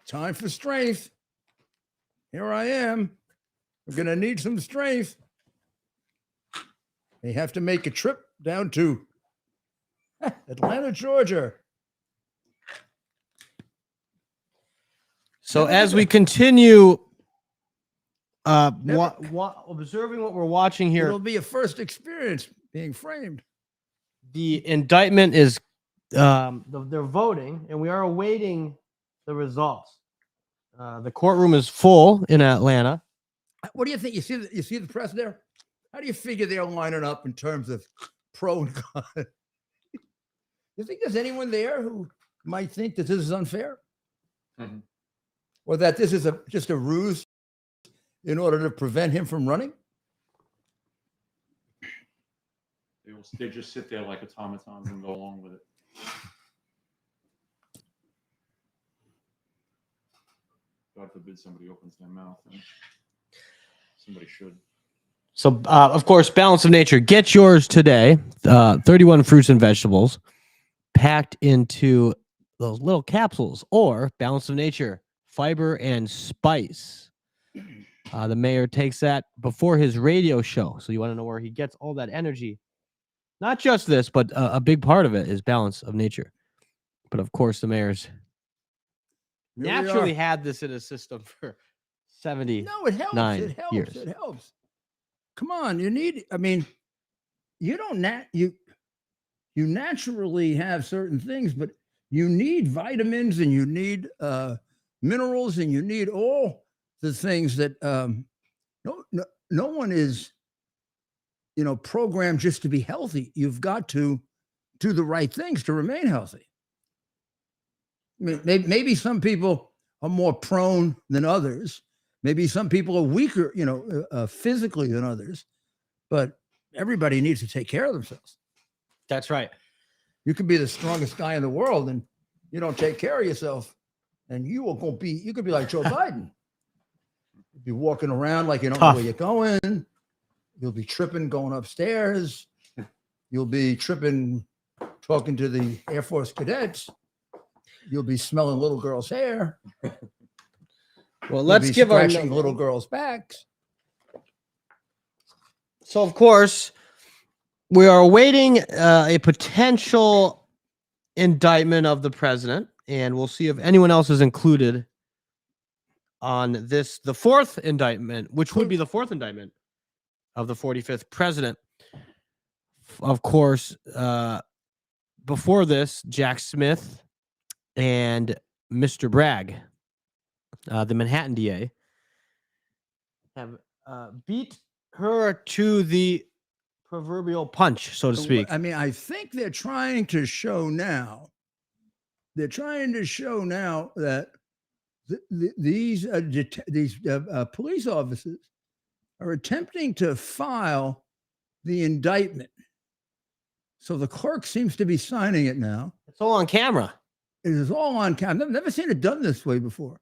A: Time for strength. Here I am. We're going to need some strength. They have to make a trip down to Atlanta, Georgia.
B: So as we continue observing what we're watching here,
A: It'll be a first experience being framed.
B: the indictment is they're voting, and we are awaiting the results. The courtroom is full in Atlanta.
A: What do you think? You see the press there? How do you figure they're lining up in terms of pro and con? You think there's anyone there who might think that this is unfair?
D: Mm-hmm.
A: Or that this is just a ruse in order to prevent him from running?
D: They just sit there like automatons and go along with it. God forbid somebody opens their mouth, and somebody should.
B: So, of course, Balance of Nature. Get yours today. 31 fruits and vegetables packed into those little capsules, or Balance of Nature, fiber and spice. The mayor takes that before his radio show. So you want to know where he gets all that energy. Not just this, but a big part of it is Balance of Nature. But, of course, the mayor's naturally had this in his system for 70.
A: No, it helps. It helps.
B: Years.
A: It helps. Come on, you need. I mean, you don't you naturally have certain things, but you need vitamins and you need minerals and you need all the things that no one is, programmed just to be healthy. You've got to do the right things to remain healthy. I mean, maybe some people are more prone than others. Maybe some people are weaker, physically than others, but everybody needs to take care of themselves.
B: That's right.
A: You could be the strongest guy in the world and you don't take care of yourself, and you could be like Joe Biden. You'd be walking around like you don't know where you're going. You'll be tripping going upstairs. You'll be tripping talking to the Air Force cadets. You'll be smelling little girls' hair.
B: Well, let's give our
A: little girls' backs.
B: So, of course, we are awaiting a potential indictment of the president, and we'll see if anyone else is included on this, the fourth indictment, which would be the fourth indictment of the 45th president. Of course, before this, Jack Smith and Mr. Bragg, the Manhattan DA, have beat her to the proverbial punch, so to speak.
A: I mean, I think they're trying to show now that these police officers are attempting to file the indictment. So the clerk seems to be signing it now.
B: It's all on camera.
A: It is all on camera. I've never seen it done this way before.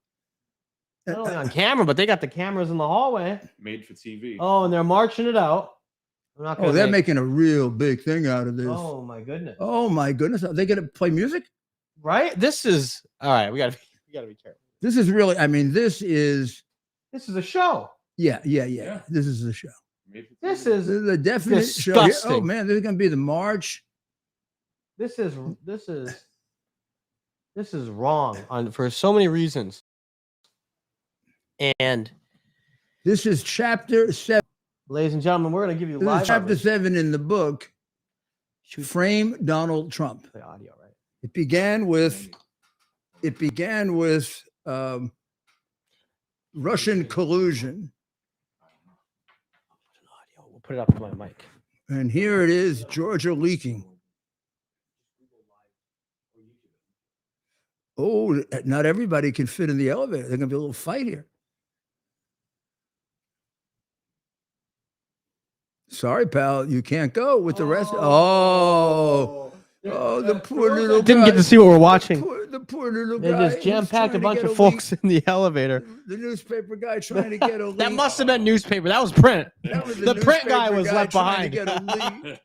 B: Not only on camera, but they got the cameras in the hallway.
D: Made for TV.
B: Oh, and they're marching it out. I'm not gonna
A: Oh, they're making a real big thing out of this.
B: Oh my goodness.
A: Oh my goodness. Are they going to play music?
B: Right? This is all right. We gotta be careful.
A: This is really, I mean, this is
B: a show.
A: Yeah.
D: Yeah.
A: This is the show.
D: Made for
B: This
D: TV.
B: is
A: This is a definite show. Here. Oh
B: disgusting.
A: man, this is going to be the march.
B: This is wrong for so many reasons. And
A: This is chapter 7.
B: ladies and gentlemen, we're gonna give you
A: This
B: live
A: is chapter
B: coverage.
A: 7 in the book. Frame Donald Trump.
B: Play audio, right?
A: It began with Russian collusion,
B: We'll put it up to my mic.
A: and here it is, Georgia leaking. Oh, not everybody can fit in the elevator. There's gonna be a little fight here. Sorry, pal, you can't go with the rest. Oh, the poor little
B: Didn't
A: guy.
B: get to see what we're watching.
A: The poor little
B: They
A: guy.
B: just
A: who's
B: jam-packed a
A: trying to
B: bunch
A: get
B: of folks
A: leak.
B: in the elevator.
A: The newspaper guy trying to get a leak.
B: That must have been newspaper. That was print.
A: That was
B: The print guy
A: newspaper
B: was left
A: trying to
B: behind.
A: get a leak.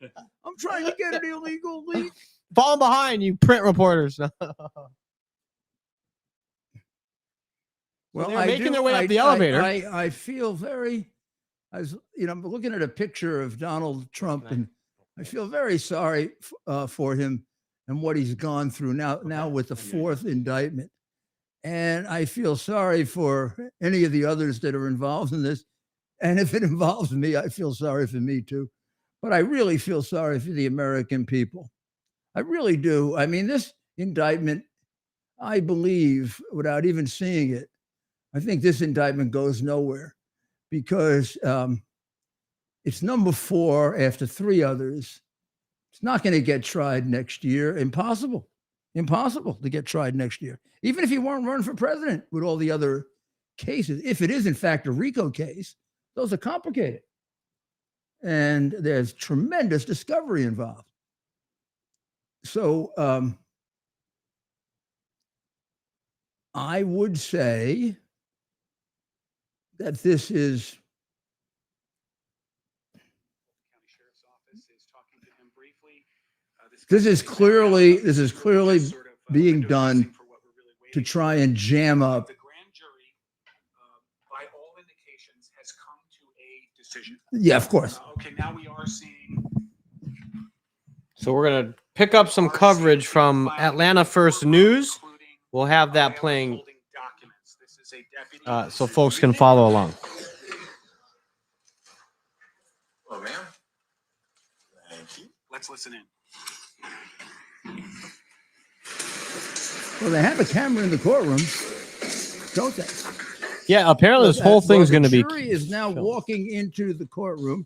A: I'm trying to get an illegal leak.
B: Falling behind, you print reporters.
A: Well,
B: they're making their way up the elevator.
A: I feel very, I'm looking at a picture of Donald Trump, and I feel very sorry for him and what he's gone through now with the 4th indictment. And I feel sorry for any of the others that are involved in this. And if it involves me, I feel sorry for me too. But I really feel sorry for the American people. I really do. I mean, this indictment, I believe, without even seeing it, I think this indictment goes nowhere because it's number 4 after 3 others. It's not going to get tried next year. Impossible to get tried next year. Even if you weren't running for president with all the other cases, if it is in fact a RICO case, those are complicated. And there's tremendous discovery involved. So I would say that this is clearly being done to try and jam up.
E: The grand jury, by all indications, has come to a decision.
A: Yeah, of course.
E: Okay, now we are seeing.
B: So we're gonna pick up some coverage from Atlanta First News. We'll have that playing, so folks can follow along.
C: Oh, ma'am. Thank you.
E: Let's listen in.
A: Well, they have a camera in the courtroom, don't they?
B: Yeah, apparently this whole thing's going to be.
A: The jury is now walking into the courtroom.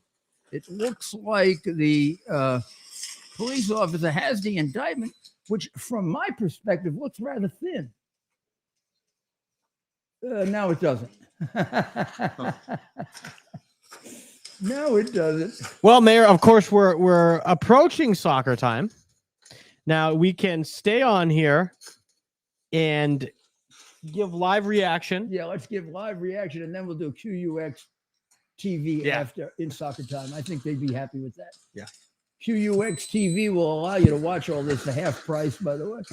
A: It looks like the police officer has the indictment, which, from my perspective, looks rather thin. No, it doesn't. No, it doesn't.
B: Well, Mayor, of course, we're approaching soccer time. Now we can stay on here and give live reaction.
A: Yeah, let's give live reaction, and then we'll do QUX TV after in soccer time. I think they'd be happy with that.
B: Yeah.
A: QUX TV will allow you to watch all this at half price, by the way.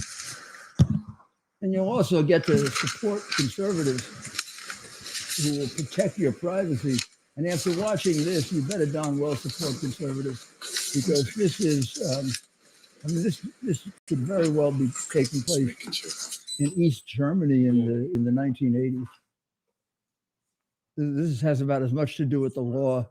A: And you'll also get to support conservatives who will protect your privacy. And after watching this, you better darn well support conservatives, because this is, this could very well be taking place in East Germany in the 1980s. This has about as much to do with the law.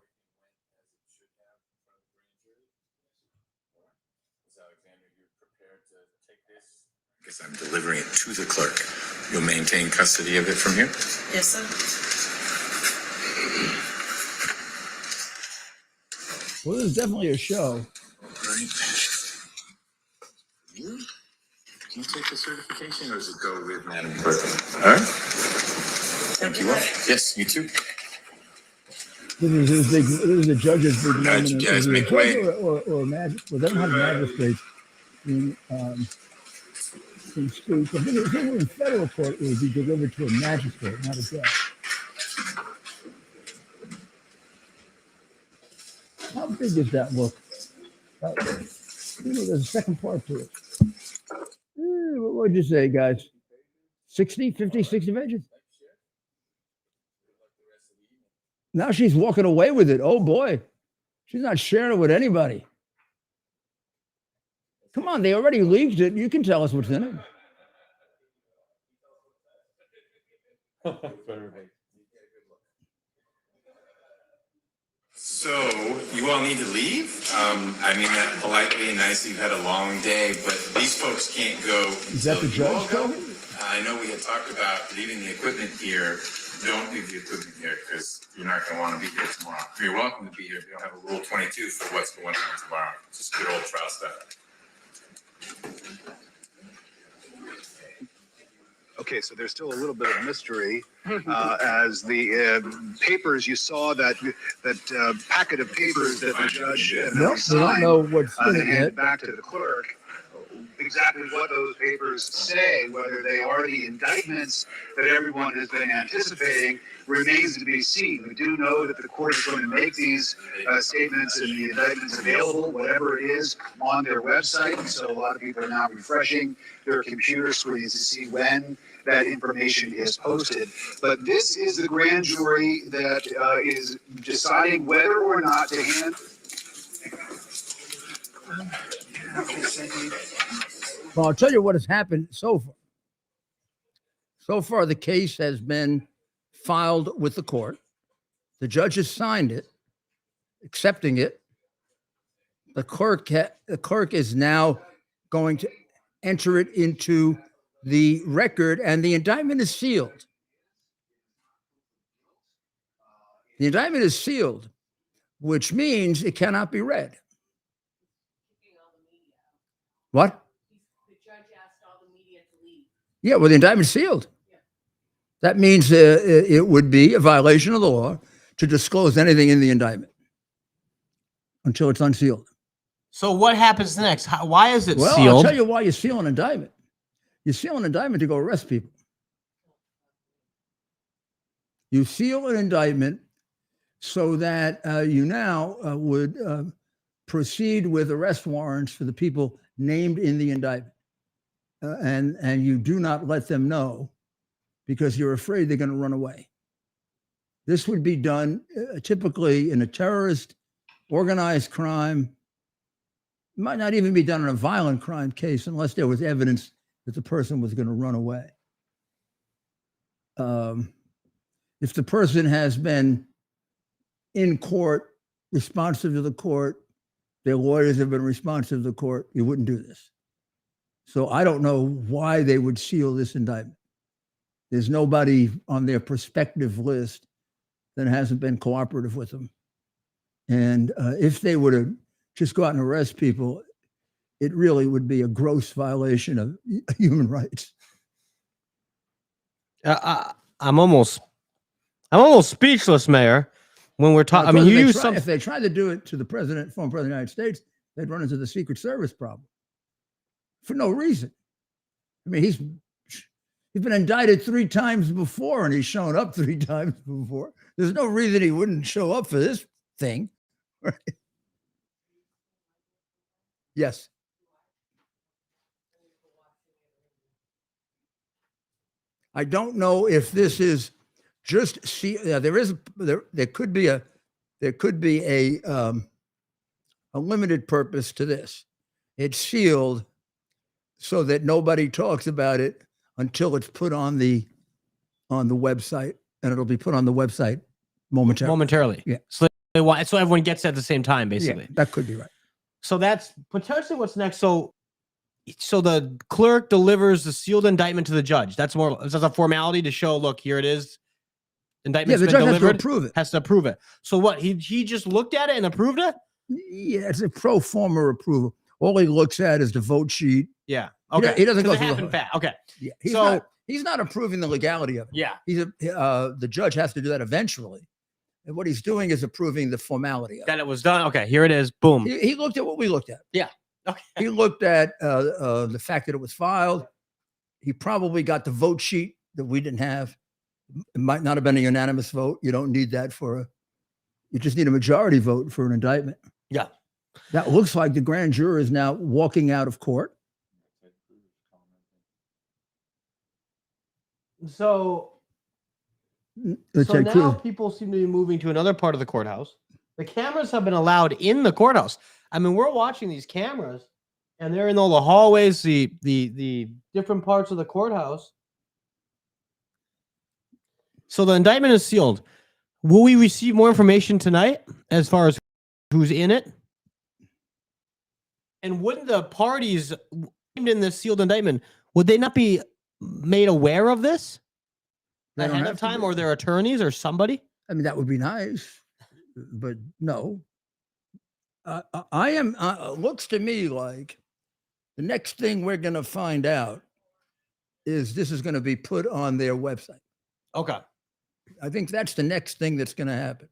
F: Because I'm delivering it to the clerk. You'll maintain custody of it from here?
G: Yes, sir.
A: Well, this is definitely a show.
F: All right. You? Can you take the certification, or does it go with Madam Clerk? All right. Thank you all. Yes, you too.
A: This is the judge's big moment.
F: Right, you guys make way.
A: Or magistrate. Well, they don't have magistrates. can speak. If it were in federal court, it would be delivered to a magistrate, not a judge. How big is that book? There's a second part to it. What would you say, guys? 60, 50, 60 pages? Now she's walking away with it. Oh, boy. She's not sharing it with anybody. Come on, they already leaked it. You can tell us what's in it.
F: So you all need to leave? I mean that politely and nicely. You've had a long day, but these folks can't go.
A: Is that the
F: until you all
A: judge
F: go.
A: talking?
F: I know we had talked about leaving the equipment here. Don't leave the equipment here because you're not going to want to be here tomorrow. You're welcome to be here. If you don't have a Rule 22 for what's going on tomorrow. Just good old trial stuff.
G: Okay, so there's still a little bit of mystery as the papers you saw that packet of papers that the judge
A: Nope, we don't know what's in it
G: handed
A: yet.
G: back to the clerk. Exactly what those papers say, whether they are the indictments that everyone has been anticipating, remains to be seen. We do know that the court is going to make these statements and the indictments available, whatever it is, on their website. So a lot of people are now refreshing their computer screens to see when that information is posted. But this is the grand jury that is deciding whether or not to hand.
A: Well, I'll tell you what has happened so far. So far, the case has been filed with the court. The judge has signed it, accepting it. The clerk is now going to enter it into the record, and the indictment is sealed. The indictment is sealed, which means it cannot be read. What?
H: The judge asked all the media to leave.
A: Yeah, well, the indictment's sealed. That means it would be a violation of the law to disclose anything in the indictment until it's unsealed.
B: So what happens next? Why is it
A: Well,
B: sealed?
A: I'll tell you why you seal an indictment. You seal an indictment to go arrest people. You seal an indictment so that you now would proceed with arrest warrants for the people named in the indictment. And you do not let them know because you're afraid they're going to run away. This would be done typically in a terrorist, organized crime. It might not even be done in a violent crime case unless there was evidence that the person was going to run away. If the person has been in court, responsive to the court, their lawyers have been responsive to the court, you wouldn't do this. So I don't know why they would seal this indictment. There's nobody on their prospective list that hasn't been cooperative with them. And if they were to just go out and arrest people, it really would be a gross violation of human rights.
B: I'm almost speechless, Mayor, when we're talking. I mean, you use some.
A: If they tried to do it to the president, former president of the United States, they'd run into the Secret Service problem for no reason. I mean, he's been indicted 3 times before, and he's shown up 3 times before. There's no reason he wouldn't show up for this thing. Right? Yes. I don't know if this is just there could be a limited purpose to this. It's sealed so that nobody talks about it until it's put on the website, and it'll be put on the website momentarily. Yeah.
B: So everyone gets it at the same time, basically.
A: Yeah, that could be right.
B: So that's potentially what's next. So the clerk delivers the sealed indictment to the judge. That's a formality to show, look, here it is. Indictment's
A: the
B: been
A: judge
B: delivered.
A: has to approve it.
B: Has to approve it. So what? He just looked at it and approved it?
A: Yeah, it's a pro forma approval. All he looks at is the vote sheet.
B: Yeah. Okay.
A: He doesn't go
B: It
A: through the
B: happened
A: whole.
B: fast. Okay.
A: Yeah. He's not approving the legality of it.
B: Yeah.
A: The judge has to do that eventually. And what he's doing is approving the formality of
B: That it was done. Okay. Here it is. Boom.
A: He looked at what we looked at.
B: Yeah. Okay.
A: He looked at the fact that it was filed. he probably got the vote sheet that we didn't have. It might not have been a unanimous vote. You don't need that you just need a majority vote for an indictment.
B: Yeah.
A: That looks like the grand juror is now walking out of court.
B: So
A: Let's
B: So
A: say
B: now
A: Cruz.
B: people seem to be moving to another part of the courthouse. The cameras have been allowed in the courthouse. I mean, we're watching these cameras, and they're in all the hallways, the different parts of the courthouse. So the indictment is sealed. Will we receive more information tonight as far as who's in it? And wouldn't the parties named in this sealed indictment, would they not be made aware of this
A: They don't
B: ahead
A: have
B: of
A: to
B: time,
A: be.
B: or their attorneys or somebody?
A: I mean, that would be nice, but no. I am. Looks to me like the next thing we're going to find out is this is going to be put on their website.
B: Okay.
A: I think that's the next thing that's going to happen.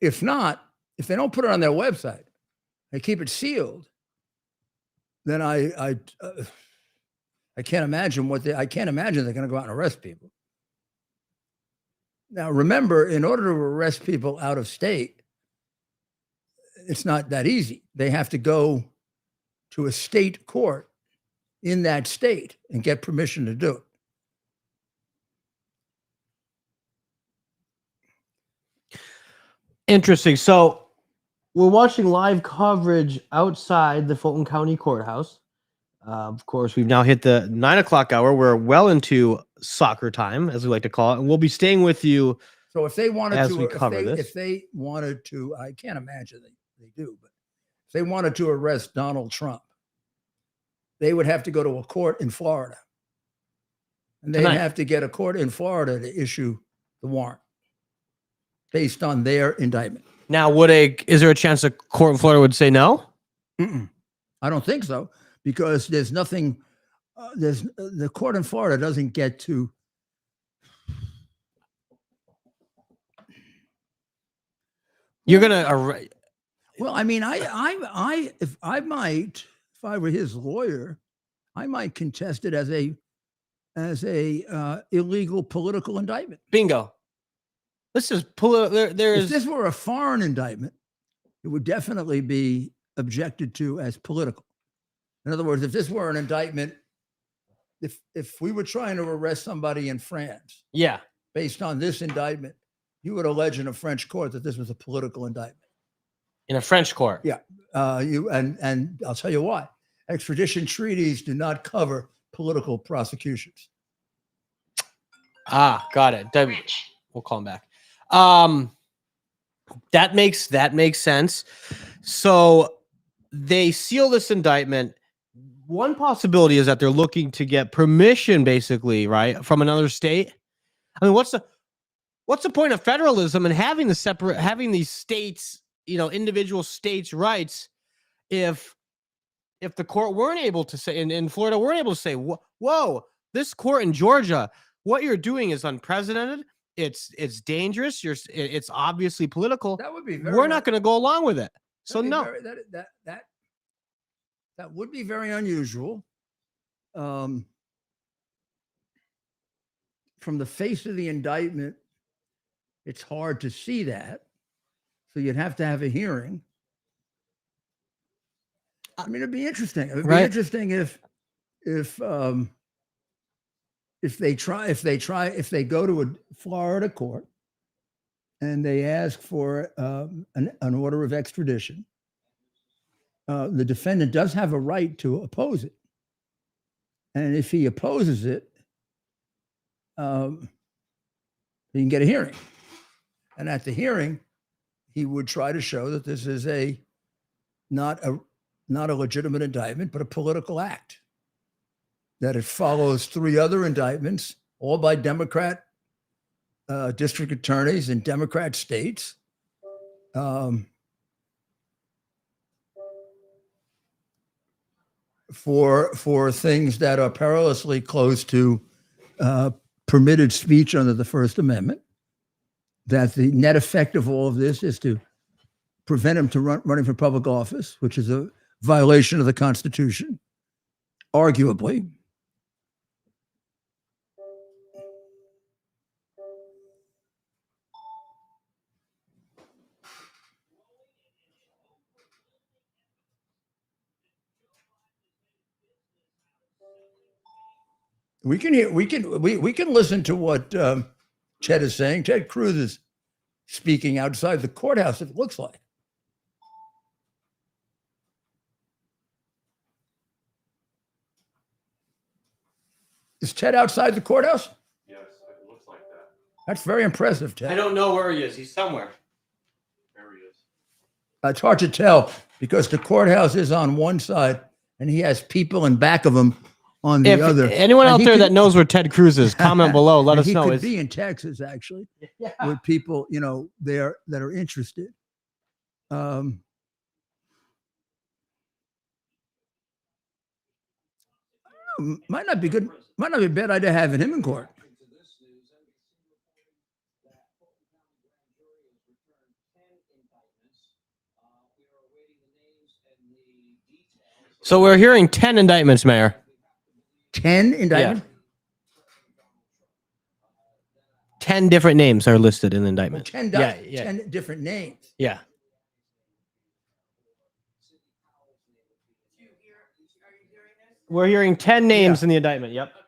A: If not, if they don't put it on their website, they keep it sealed, then I can't imagine I can't imagine they're going to go out and arrest people. Now, remember, in order to arrest people out of state, it's not that easy. They have to go to a state court in that state and get permission to do it.
B: Interesting. So we're watching live coverage outside the Fulton County Courthouse. Of course, we've now hit the 9 o'clock hour. We're well into soccer time, as we like to call it, and we'll be staying with you.
A: So if they wanted
B: As
A: to,
B: we cover this.
A: if they wanted to, I can't imagine they do, but if they wanted to arrest Donald Trump, they would have to go to a court in Florida. And they'd
B: Tonight.
A: have to get a court in Florida to issue the warrant based on their indictment.
B: Now, is there a chance a court in Florida would say no?
A: Mm-mm. I don't think so, because there's nothing, the court in Florida doesn't get to.
B: You're gonna
A: Well, I mean, if I were his lawyer, I might contest it as a illegal political indictment.
B: bingo. This is
A: If this were a foreign indictment, it would definitely be objected to as political. In other words, if this were an indictment, if we were trying to arrest somebody in France
B: yeah.
A: based on this indictment, you would allege in a French court that this was a political indictment.
B: In a French court.
A: Yeah, and I'll tell you why. Extradition treaties do not cover political prosecutions.
B: Ah, got it. We'll call him back. That makes sense. So they seal this indictment. One possibility is that they're looking to get permission, basically, right, from another state. I mean, what's the point of federalism and having these states, individual states' rights, if the court weren't able to say, in Florida weren't able to say, whoa, this court in Georgia, what you're doing is unprecedented. It's dangerous. It's obviously political.
A: That would be
B: We're not going to go along with it. So no.
A: That would be very unusual. From the face of the indictment, it's hard to see that. So you'd have to have a hearing. I mean, it'd be interesting. It'd be interesting if they go to a Florida court and they ask for an order of extradition. The defendant does have a right to oppose it. And if he opposes it, he can get a hearing. And at the hearing, he would try to show that this is not a legitimate indictment, but a political act. That it follows 3 other indictments, all by Democrat district attorneys in Democrat states. For things that are perilously close to permitted speech under the First Amendment, that the net effect of all of this is to prevent him from running for public office, which is a violation of the Constitution. arguably. We can hear, we can listen to what Ted is saying. Ted Cruz is speaking outside the courthouse, it looks like. Is Ted outside the courthouse?
D: Yes, it looks like that.
A: That's very impressive, Ted.
B: I don't know where he is. He's somewhere.
D: There he is.
A: It's hard to tell because the courthouse is on one side and he has people in back of him on the
B: If
A: other.
B: anyone
A: And
B: out
A: he
B: there
A: could-
B: that knows where Ted Cruz is, comment below. Let
A: and
B: us
A: he
B: know.
A: could
B: It's-
A: be in Texas, actually,
B: Yeah.
A: with people, you know, there that are interested. Might not be good. Might not be a bad idea having him in court.
B: So we're hearing 10 indictments, Mayor.
A: 10 indictments.
B: 10 different names are listed in the indictment.
A: 10,
B: Yeah,
A: 10 different names.
B: yeah.
H: Are you hearing this?
B: We're hearing 10 names in the indictment. Yep.
H: Okay,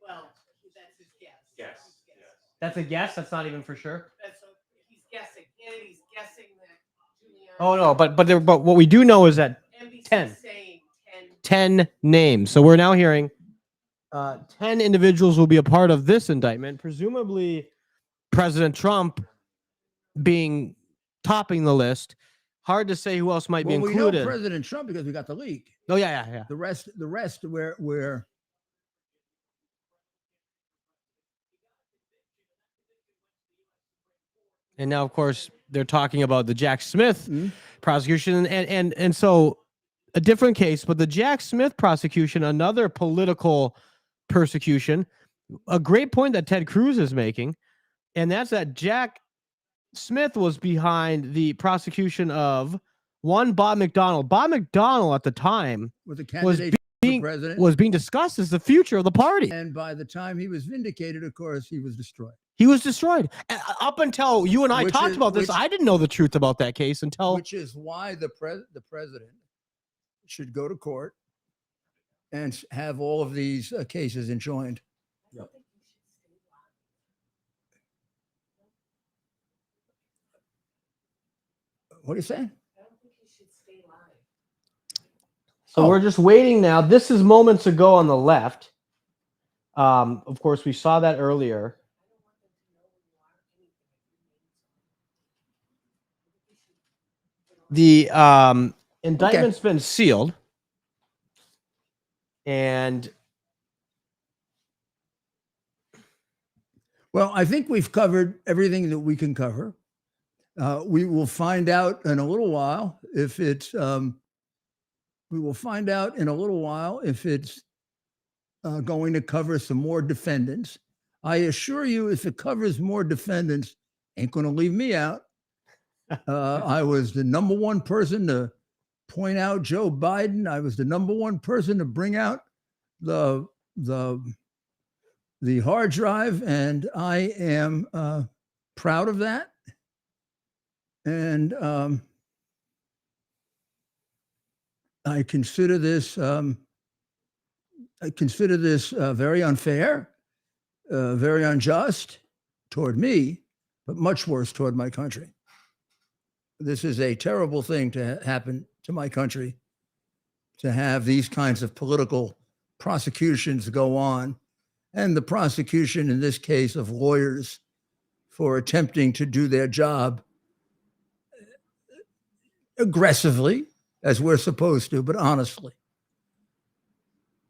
H: well, that's his guess.
D: Yes,
H: His guess.
B: That's a guess. That's not even for sure.
H: That's he's guessing. And he's guessing that Giuliani.
B: Oh no, but what we do know is that
H: NBC
B: 10.
H: saying
B: 10 names. So we're now hearing 10 individuals will be a part of this indictment, presumably President Trump being topping the list. Hard to say who else might
A: Well,
B: be
A: we
B: included.
A: know President Trump because we got the leak.
B: Oh yeah.
A: The rest, where
B: And now, of course, they're talking about the Jack Smith
A: Mhm.
B: prosecution, and so a different case, but the Jack Smith prosecution, another political persecution. A great point that Ted Cruz is making, and that's that Jack Smith was behind the prosecution of one Bob McDonnell. Bob McDonnell at the time
A: was the candidate
B: being
A: for president.
B: was being discussed as the future of the party.
A: And by the time he was vindicated, of course, he was destroyed.
B: He was destroyed. Up until you and I
A: Which
B: talked
A: is-
B: about this,
A: which-
B: I didn't know the truth about that case until
A: Which is why the president should go to court and have all of these cases enjoined. What are you saying?
H: I don't think he should stay live.
B: So we're just waiting now. This is moments ago on the left. Of course, we saw that earlier. The indictment's been sealed. And
A: Well, I think we've covered everything that we can cover. We will find out in a little while if it's. We will find out in a little while if it's going to cover some more defendants. I assure you, if it covers more defendants, ain't going to leave me out. I was the number one person to point out Joe Biden. I was the number one person to bring out the hard drive, and I am proud of that. And I consider this very unfair, very unjust toward me, but much worse toward my country. This is a terrible thing to happen to my country, to have these kinds of political prosecutions go on, and the prosecution in this case of lawyers for attempting to do their job aggressively, as we're supposed to, but honestly.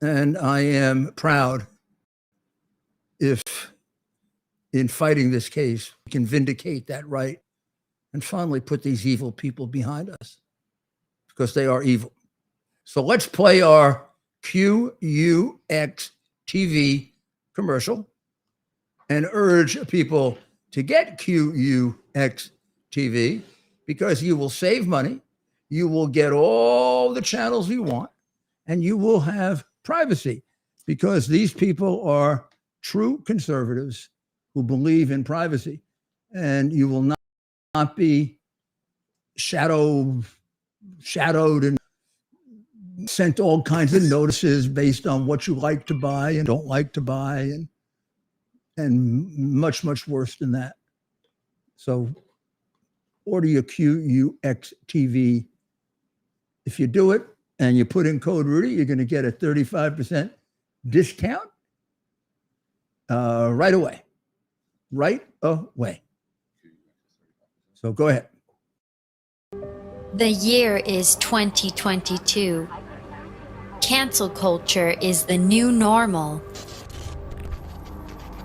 A: And I am proud if in fighting this case, we can vindicate that right and finally put these evil people behind us, because they are evil. So let's play our QUX TV commercial and urge people to get QUX TV, because you will save money, You will get all the channels you want, and you will have privacy, because these people are true conservatives who believe in privacy, and you will not be shadowed and sent all kinds of notices based on what you like to buy and don't like to buy, and much, much worse than that. So order your QUX TV. If you do it and you put in code Rudy, you're going to get a 35% discount right away. Right away. So go ahead.
I: The year is 2022. Cancel culture is the new normal.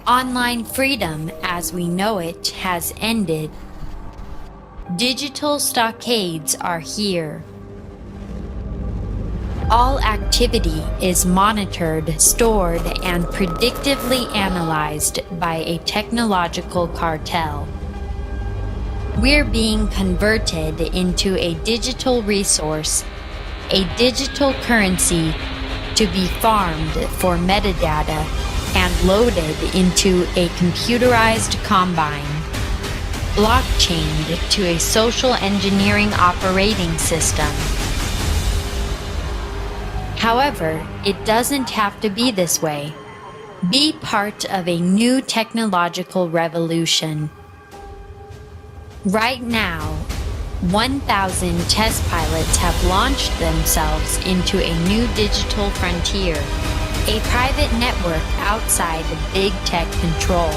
I: Online freedom as we know it has ended. Digital stockades are here. All activity is monitored, stored, and predictively analyzed by a technological cartel. We're being converted into a digital resource, a digital currency to be farmed for metadata and loaded into a computerized combine, blockchained to a social engineering operating system. However, it doesn't have to be this way. Be part of a new technological revolution. Right now, 1,000 test pilots have launched themselves into a new digital frontier, a private network outside of big tech control.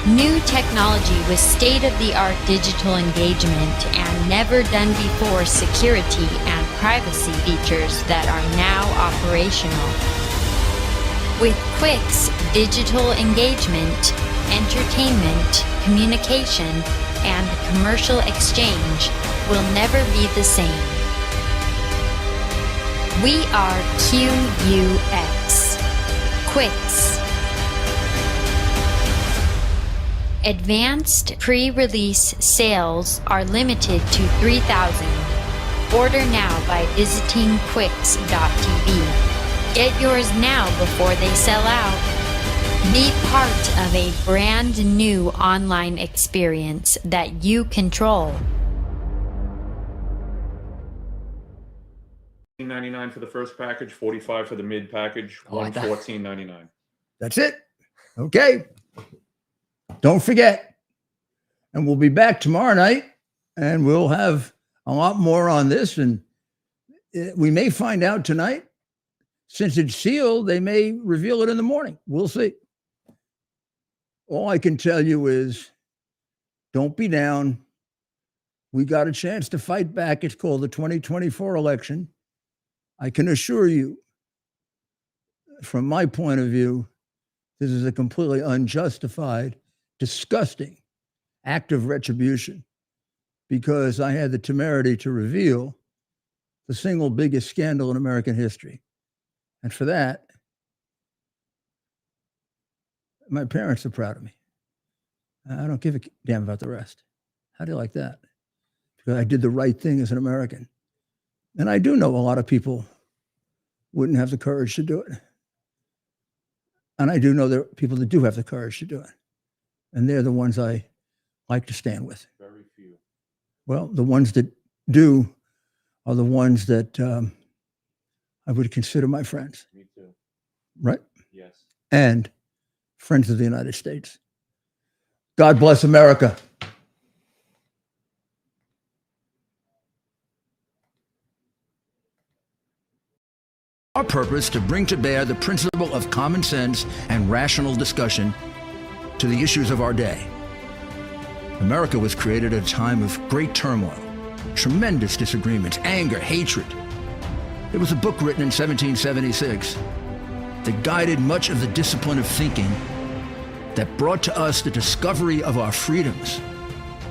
I: New technology with state-of-the-art digital engagement and never-done-before security and privacy features that are now operational. With Quick's digital engagement, entertainment, communication, and commercial exchange will never be the same. We are QUX. Quicks. Advanced pre-release sales are limited to 3,000. Order now by visiting quicks.tv. Get yours now before they sell out. Be part of a brand new online experience that you control.
D: $14.99 for the first package, $45 for the mid package, $14.99.
A: That's it. Okay. Don't forget. And we'll be back tomorrow night, and we'll have a lot more on this. And we may find out tonight. Since it's sealed, they may reveal it in the morning. We'll see. All I can tell you is don't be down. We got a chance to fight back. It's called the 2024 election. I can assure you, from my point of view, this is a completely unjustified, disgusting act of retribution, because I had the temerity to reveal the single biggest scandal in American history. And for that, my parents are proud of me. I don't give a damn about the rest. How do you like that? Because I did the right thing as an American. And I do know a lot of people wouldn't have the courage to do it. And I do know there are people that do have the courage to do it. And they're the ones I like to stand with.
D: Very few.
A: Well, the ones that do are the ones that I would consider my friends.
D: Me too.
A: Right?
D: Yes.
A: And friends of the United States. God bless America. Our purpose to bring to bear the principle of common sense and rational discussion to the issues of our day. America was created at a time of great turmoil, tremendous disagreements, anger, hatred. There was a book written in 1776 that guided much of the discipline of thinking that brought to us the discovery of our freedoms,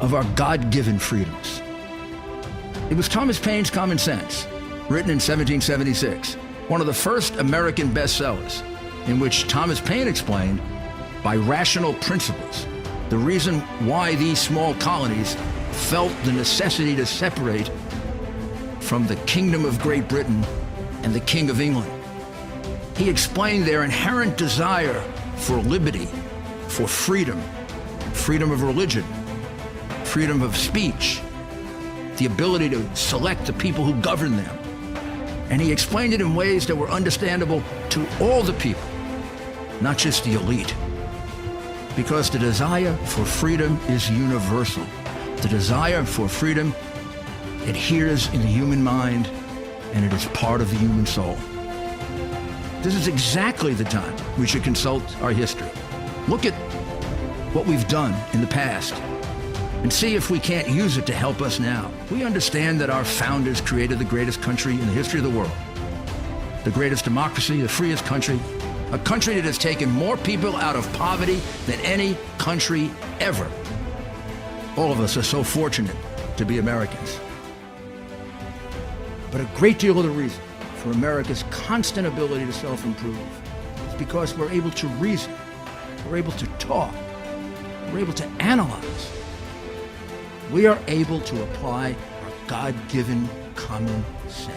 A: of our God-given freedoms. It was Thomas Paine's Common Sense, written in 1776, one of the first American bestsellers, in which Thomas Paine explained, by rational principles, the reason why these small colonies felt the necessity to separate from the Kingdom of Great Britain and the King of England. He explained their inherent desire for liberty, for freedom, freedom of religion, freedom of speech, the ability to select the people who govern them. And he explained it in ways that were understandable to all the people, not just the elite. Because the desire for freedom is universal. The desire for freedom adheres in the human mind, and it is part of the human soul. This is exactly the time we should consult our history. Look at what we've done in the past and see if we can't use it to help us now. We understand that our founders created the greatest country in the history of the world, the greatest democracy, the freest country, a country that has taken more people out of poverty than any country ever. All of us are so fortunate to be Americans. But a great deal of the reason for America's constant ability to self-improve is because we're able to reason, we're able to talk, we're able to analyze. We are able to apply our God-given common sense.